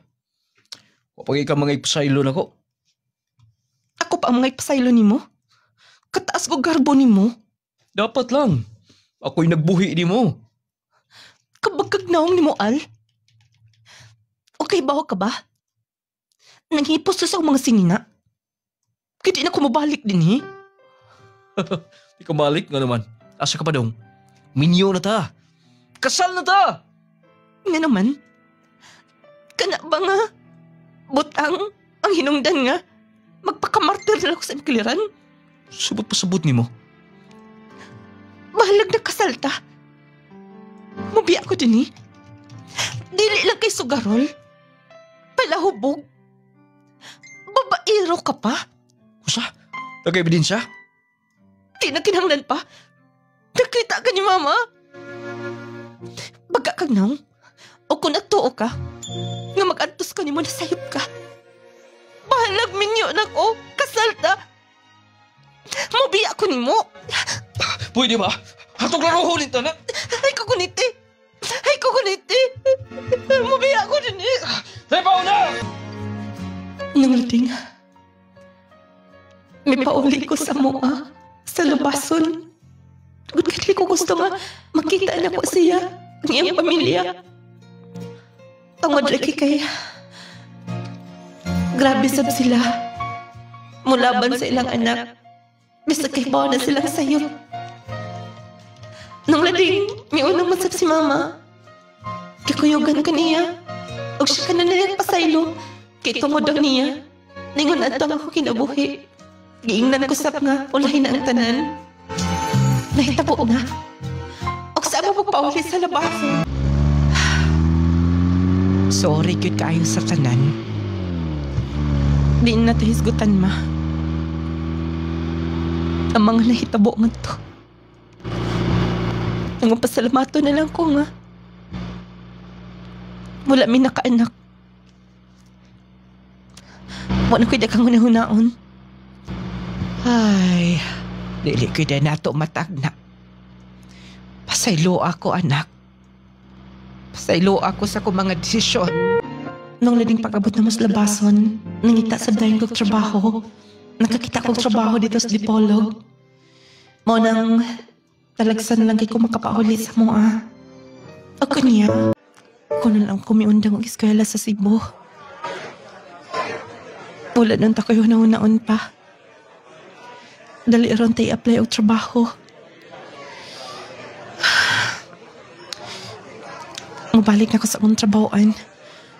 Kapag ikaw mga ipasaylo na ko. Ako pa ang mga ipasaylo ni mo? Kataas ko garbo ni mo? Dapat lang. Ako'y nagbuhi ni mo. Kapag gagnaong ni mo, Al? Okay ba ka ba? Nanghipos ka sa mga sinina? Kaya di na kumabalik din, eh. Di ka balik nga naman. Asa ka pa dong? Minyo na ta. Kasal na ta! Nga naman. Kana ba nga? Butang ang hinungdan nga. Magpakamartir na ako sa imkiliran. Subot pa sabot ni mo. Bahalag na kasal ta. Mabiya ko din, eh. Dili lang kay sugarol. Palahubog. Babaero ka pa. Kusa? Nag-ebidensya? Kinakinahanglan pa. Nakita ka ni Mama. Baga kag nang. O kung natuo ka, nga mag-antos ka ni mo nasayop ka. Bahalag minyo na ko. Kasal ta. Mabiya ko ni mo. Pwede ba? Hatog laro nito na. Ay kukuniti. Ay kukuniti. Mabiya ko din, eh. Ay pauna! Nang lading, may pauli ko sa mua, sa lubason. Kasi ko gusto nga makita na ko siya, ang iyang pamilya. Tungod lagi kaya. Grabe sab sila. Mulaban sa ilang anak. Bisa kay bawa na silang sayop. Nang lading, may unang masab si Mama. Kikuyugan ka niya. O siya ka na nilang pasaylo. Kay tungod daw niya. Ningon ato ako kinabuhi. Giingnan ko sap nga, ulahin na ang tanan. Nahitabo na. O saan mo pauli sa labasan? Sorry good kayo sa tanan. Di na hisgutan ma. Ang mga nahitabo nga to. Ang pasalamato na lang ko nga. Mula mi nakaanak. Wala ko'y dagang hunahunaon. Ay, dili ko'y na nato matagna. Pasaylo ako, anak. Pasaylo ako sa kong mga desisyon. Nung lading pag-abot na mas labason, nangita sa dahin kong trabaho. Nakakita kong trabaho dito sa Dipolog. Mo nang talagsan lang kay ko makapauli sa mua. Ako niya, ko na lang kumiundang ang eskwela sa Cebu. Wala nang takoy hunaon pa. Dali ron tayo apply o trabaho. Mabalik na ako sa akong trabahoan.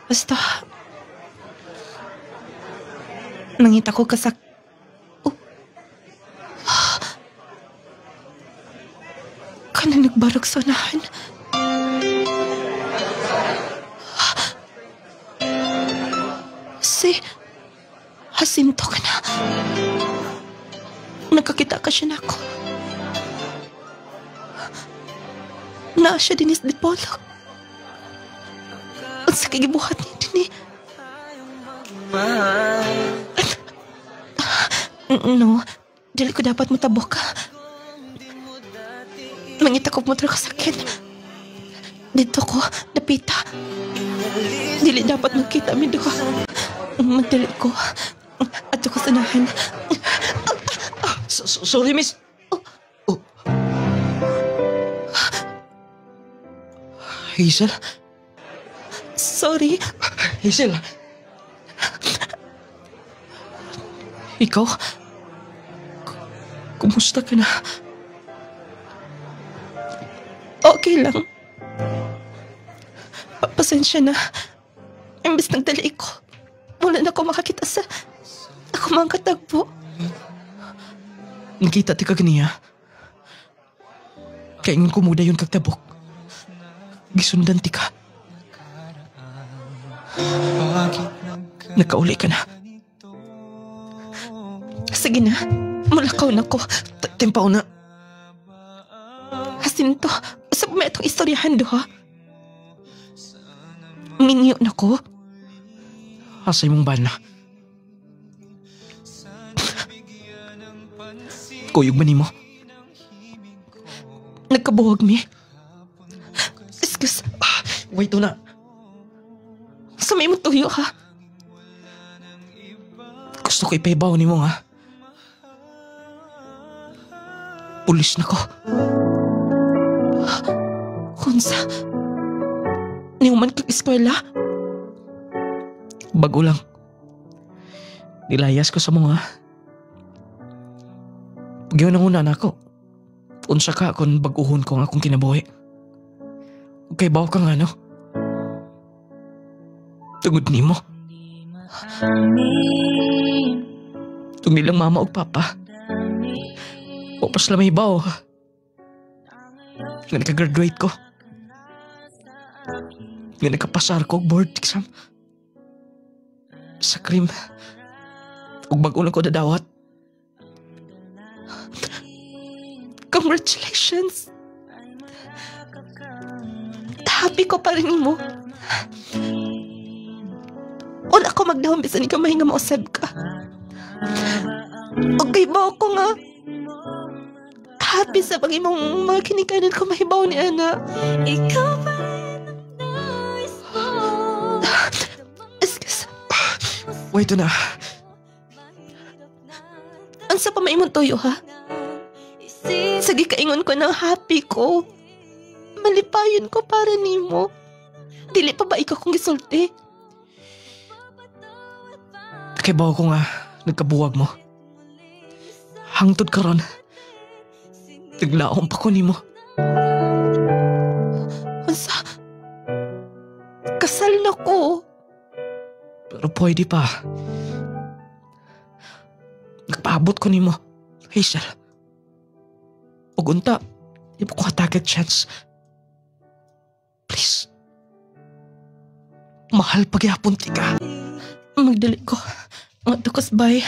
Basta, nangita ko kasak... Kana nagbarog sa unahan. Hasimto ka na. Nakakita ka siya na ako. Naa siya din is Dipolog. Ang sakit gibuhat niya din eh. No, dili ko dapat matabok ka. Mangita ko mo ka sakit. Dito ko, napita. Dili dapat magkita mi duha. Magdali ko. Ato ko sanahan. Sorry, miss. Hazel? Sorry. Hazel? Ikaw? Kumusta ka na? Okay lang. Pasensya na. Imbes nagdali ko, wala na ako makakita sa ako mga katagpo. Nakita ti ka ganiya. Kaingon ko muda yun kagtabok. Gisundan ti ka. Nakauli ka na. Sige na, mulakaw na ko. Tempaw na. Hasinto, usap mo itong istoryahan do ha. Minyo na ko. Asay mong bana. Kuyog man mo. Nagkabuhag mi. Excuse. Wait na. Sa may mo tuyo ha. Gusto ko ipaibaw ni mo ha. Pulis na ko. Kunsa? Niuman kag eskwela? Bago lang. Nilayas ko sa mga. Pagyaw na una na ako. Unsa ka kung baguhon ko ang akong kinabuhi. Okay ba ka nga no? Tungod ni mo. Tung nilang mama o papa. O pas lamay ba o. Nga nakagraduate ko. Nga nakapasar ko board exam. Sa krim. Ug bago na ko dadawat. Congratulations. Happy ko pa rin mo. Wala ko magdahon bisan ikaw mahinga mo usab ka. Okay ba ako nga? Happy sa pag-imong mga kinikanan ko mahibaw ni Ana. Ikaw pa rin ang nais mo. Excuse. Wait na. Ang sa pa maimong toyo ha? Sige kaingon ko ng happy ko. Malipayon ko para nimo. Dili pa ba ikaw kong gisulti? Nakibaw ko nga nagkabuwag mo. Hangtod ka ron. Naglaong pa ko nimo. Unsa? Kasal na ko. Pero pwede pa. Nagpaabot ko nimo, Hazel. Ug unta, di mo ko hatagat chance. Please. Mahal pagyapon ti ka. Magdali ko. Nga tukas bay.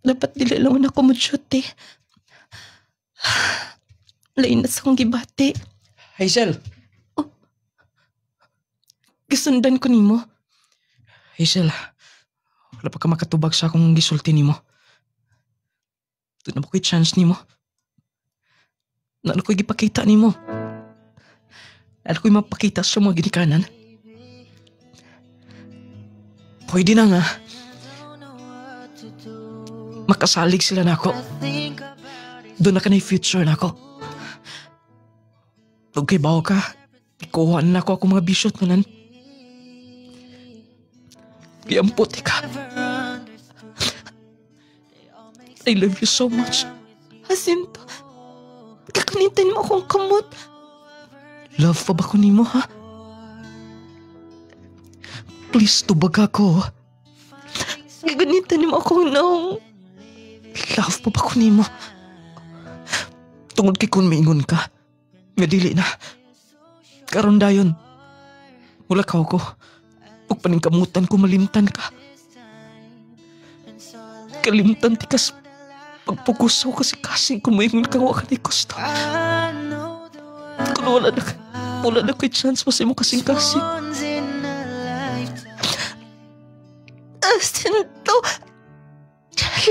Dapat dili lang na ko mo-shoot eh. Lain na sa kong gibati. Hazel. Oh. Gisundan ko nimo. Hazel, wala pa ka makatubag sa akong gisulti nimo. Doon na mo ko'y chance nimo. Nalo ko'y gipakita nimo. Nalo ko'y mapakita sa mga ginikanan. Pwede na nga. Makasalig sila na ako. Doon na ka na yung future na ako. Huwag kay bawa ka. Ikuhaan na ako mga bisyot nanan. Kiamputi ka. I love you so much. Jacinto, kakunitan mo akong kamot. Love pa ba ko nimo ha? Please, tubag ako. Gagunitan mo ako nung. Love pa ba ko nimo? Tungod kay kung maingon ka. Nga dili na. Karon dayon. Wala ka ako. Pag paningkamutan ko malimtan ka. Kalimtan ti kas pagpukusaw kasi kasing kumaingon ka waka ni gusto. Kung wala na ko'y chance pa sa mo kasing kasing. Jacinto,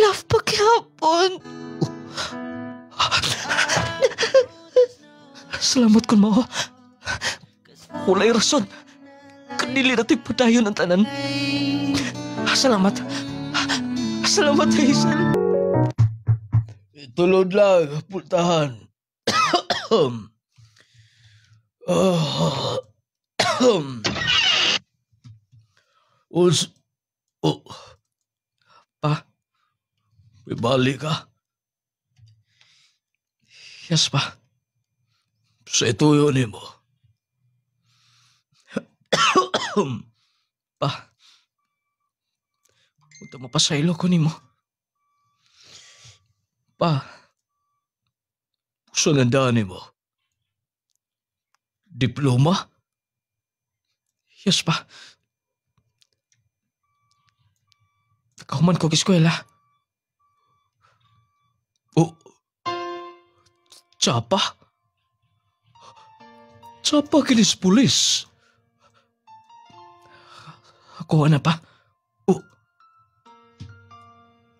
love pa kahapon. Salamat kun mo. Walay rason. Kanili na to'y padayon ang tanan. Salamat. Salamat, Hazel. Tulod lang, pultahan. Pa, may balik ka? Yes, pa. Sa ituyo ni mo. Pa, punta mo pa sa ilo ko ni mo. Pa, saan ang daan mo? Diploma? Yes, pa. Nakahuman ko eskwela. Tsapa? Tsapa kinis pulis? Ako na pa.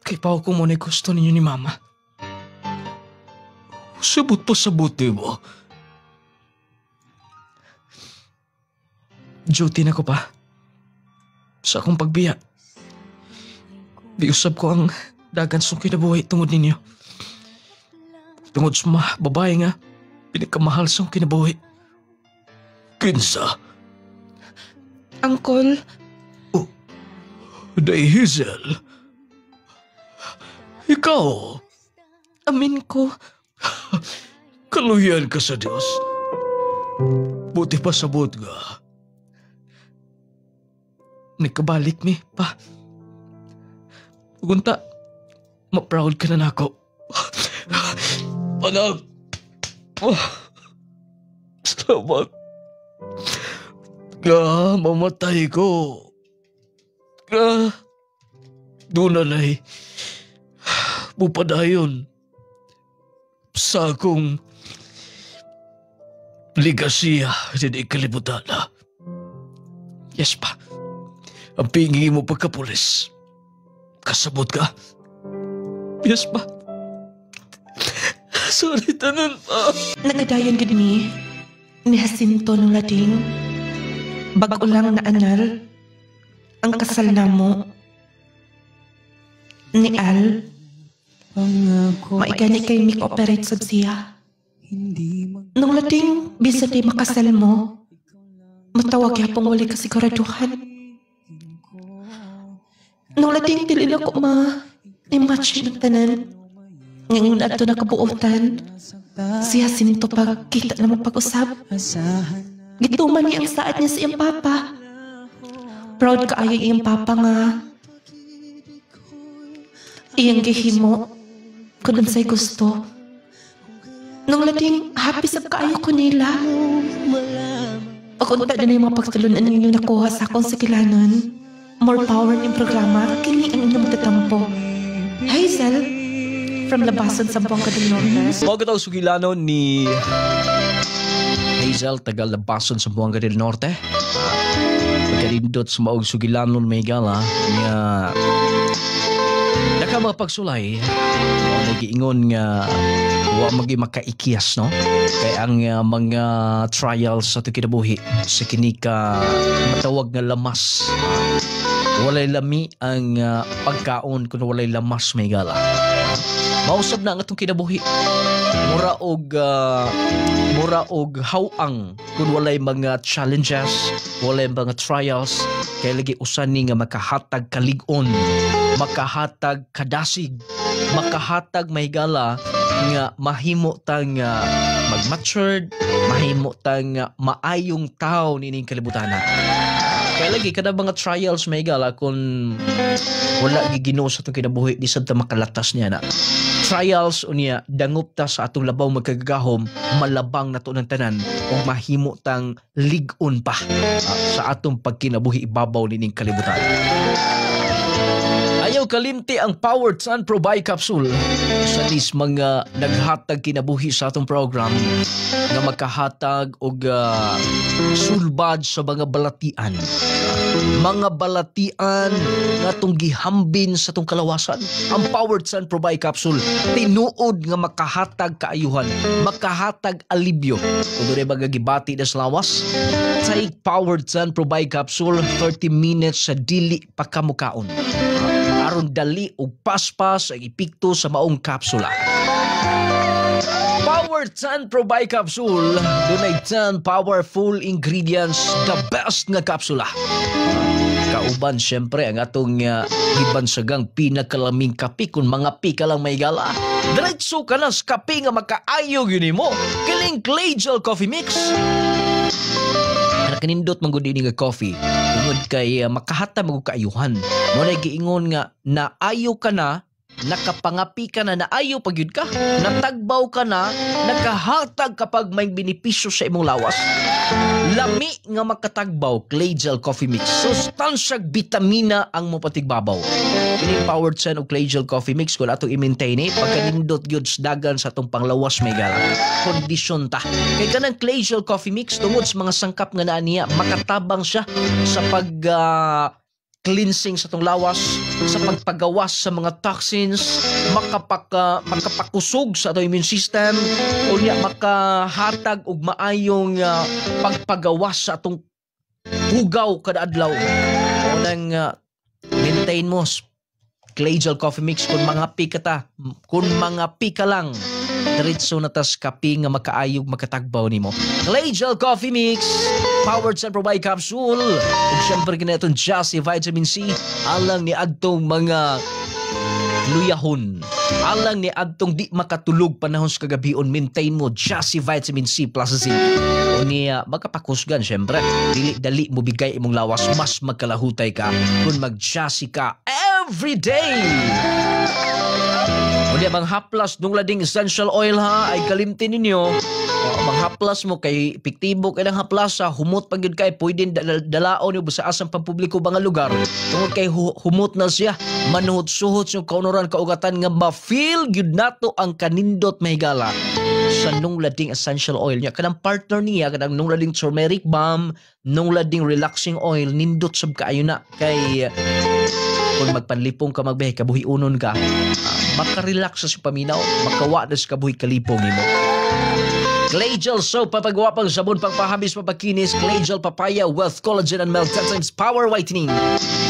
Kay pa ako muna gusto ninyo ni Mama. Sabot pa sabuti mo. Duty na ko pa. Sa akong pagbiya. Biusab ko ang dagan sa kinabuhi tungod ninyo. Tungod sa mga babae nga, pinagkamahal sa kinabuhi. Kinsa? Uncle. Day Hazel. Ikaw? Amin ko. Kaluyan ka sa Diyos. Buti pa sabot nga. Nagkabalik mi, pa. Pugunta, ma-proud ka na ako. Anak! Salamat. Mamatay ko. Doon na na'y bupadayon sa akong ligasiya hindi kalibutan na. Yes, pa. Ang pingi mo pagkapulis. Kasabot ka? Yes, pa. Sorry, tanan pa. Nagadayon gid mi ni Jacinto nung lading. Bago lang na anal ang kasal namo ni Al. Maigani kay make-operate sad siya. Nung lading bisa di makasal mo, matawag yapong wali kasiguraduhan. Nung lading dili lang ko ma-imagine ng tanan. Ngayon ato na kabuotan, si Jacinto pagkita na mapag-usap. Gituman niya ang saad niya sa iyang papa. Proud ka ayaw iyang papa nga. Iyang gihimo, kung sa'y gusto. Nung lading happy sab kaayo ko nila. Pagkunta na yung mga pagtulunan ninyo nakuha sa akong sikilanon. More power ng programa, kini ang inyong tatampo. Hazel, from Labasan sa Buanga del Norte. Bago daw sugilanon ni Hazel, taga Labasan sa Buanga del Norte. Pagkalindot sa maog sugilanon may gala nga naka mga pagsulay o nag-iingon nga wa magi makaikias, no? Kaya ang mga trials sa ito kinabuhi sa kinika matawag nga lamas. Walay lami ang pagkaon kung walay lamas may gala. Mausab na ang atong kinabuhi. Mura og hawang kung walay mga challenges, walay mga trials, kaya lagi usan ni nga makahatag kalig-on, makahatag kadasig, makahatag mahigala nga mahimo tang mag-matured, mahimo tang maayong tao nining kalibutana. Kaya lagi kada mga trials may gala kung wala gigino sa itong kinabuhi di sad ta makalatas niya na. Trials unya dangup ta sa atong labaw magkagahom, malabang na to ng tanan o mahimo tang ligon pa sa atong pagkinabuhi ibabaw nining kalibutan. Ayaw kalimti ang Powered Sun Pro Bi Capsule sa nis mga naghatag kinabuhi sa atong program nga makahatag og sulbad sa mga balatian. Mga balatian nga itong gihambin sa itong kalawasan. Ang Powered Sun Pro Bi Capsule tinuod nga makahatag kaayuhan, makahatag alibyo. Kung doon ay magagibati na sa lawas, sa Powered Sun Pro Bi Capsule 30 minutes sa dili pagkamukaon. Aron dali og paspas ang epekto sa maong kapsula. Powered Power 10 Pro Bi Capsule. Dunay 10 powerful ingredients, the best nga kapsula. Kauban syempre ang atong gibansagang pinakalaming kape kung mga pika lang may gala. Diretso ka na sa kape nga makaayo yun mo. Kiling Clay Gel Coffee Mix. Kanindot manggod ini nga coffee. Tungod kay makahata magug kaayuhan. Mo na giingon nga naayo ka na, nakapangapi ka na, naayo pagyud ka, natagbaw ka na, nakahatag kapag may benepisyo sa imong lawas. Lami nga makatagbaw, Clay Gel Coffee Mix. Sustansyag bitamina ang mopatigbabaw. Kining Power 10 o Clay Gel Coffee Mix kung atong i-maintain pagkanindot gyud dagan sa atong panglawas may gala. Kondisyon ta. Kay kanang Clay Gel Coffee Mix tungod sa mga sangkap nga naa niya, makatabang siya sa pag cleansing sa itong lawas, sa pagpagawas sa mga toxins, makapakusog sa itong immune system, o niya makahatag og maayong pagpagawas sa itong hugaw kada adlaw. O nang maintain mo Clay Gel Coffee Mix kung mga pika ta, kung mga pika lang, diretso na tas kape nga makaayog makatagbaw nimo. Clay Gel Coffee Mix, Powered 10 Pro Bi Capsule, ug syempre kini atong Jassy Vitamin C, alang ni adtong mga luyahon, alang ni adtong di makatulog panahon sa kagabion, maintain mo Jassy Vitamin C plus zinc. O niya magkapakusgan syempre, dili mo bigay imong lawas, mas magkalahutay ka kung mag-Jassy ka every day. O niya bang haplas nung lading essential oil ha, ay kalimtin ninyo. Bang haplas mo kay epektibo kay ng haplas sa humot pag yun kay pwede dalaon yung sa asang pampubliko ba nga lugar. Tungod kay humot na siya, manuhot-suhot yung kaunoran kaugatan nga ma-feel yun nato ang kanindot mahigala sa nung lading essential oil niya. Kanang partner niya, kanang nung lading turmeric balm, nung lading relaxing oil, nindot sab kaayo na kay kung magpanlipong ka magbihay, kabuhi unon ka, makarelax sa paminaw, makawa na sa kabuhi kalipong nimo. Clay Gel Soap, papagawa pang sabon, pangpahamis, papakinis. Clay Gel Papaya, Wealth Collagen and Milk 10 times Power Whitening.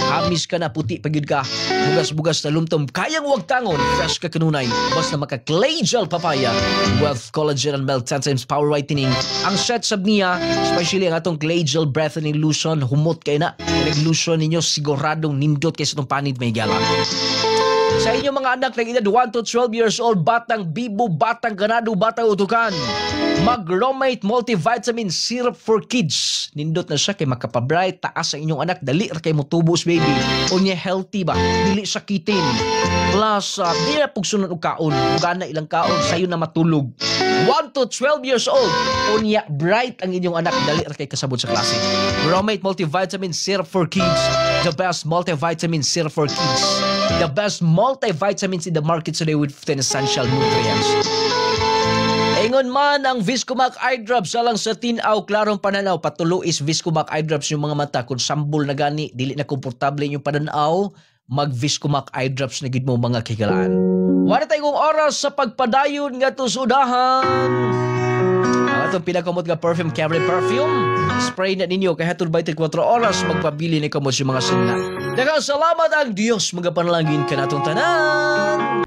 Hamis ka na, puti pagyud ka, bugas-bugas na lumtom, kayang wag tangon, fresh ka kanunay. Basta maka Clay Gel Papaya, Wealth Collagen and Milk 10 times Power Whitening. Ang set sab niya, especially ang atong Clay Gel Breathing Lotion, humot kayo na. Nag-lotion ninyo, siguradong nindot kayo sa itong panid may gala. Sa inyong mga anak na edad 1 to 12 years old, batang bibo, batang ganado, batang utukan, mag-Romate Multivitamin Syrup for Kids. Nindot na siya kay makapabright, taas sa inyong anak, dali kay motubos baby. O niya healthy ba? Dili sakitin. Plus, di na pagsunod og kaon. Gana ilang kaon, sayo na matulog. 1 to 12 years old, o niya bright ang inyong anak, dali kay kasabot sa klase. Romate Multivitamin Syrup for Kids, the best multivitamin syrup for kids. The best multivitamins in the market today with 10 essential nutrients. Ingon man ang Viscomac Eye Drops alang sa tinaw, klarong pananaw, patulo is Viscomac Eye Drops yung mga mata. Kung sambol na gani, dili na komportable yung pananaw, mag Viscomac Eye Drops na gid mo mga kigalaan. Wala tayong oras sa pagpadayon nga to sudahan. Ang atong pinakamot nga perfume, Cabaret Perfume. Spray na ninyo kaya hatod 24 oras magpabili ni kamot yung mga sinna. Daghang salamat ang Diyos, mga panalangin ka natong tanan.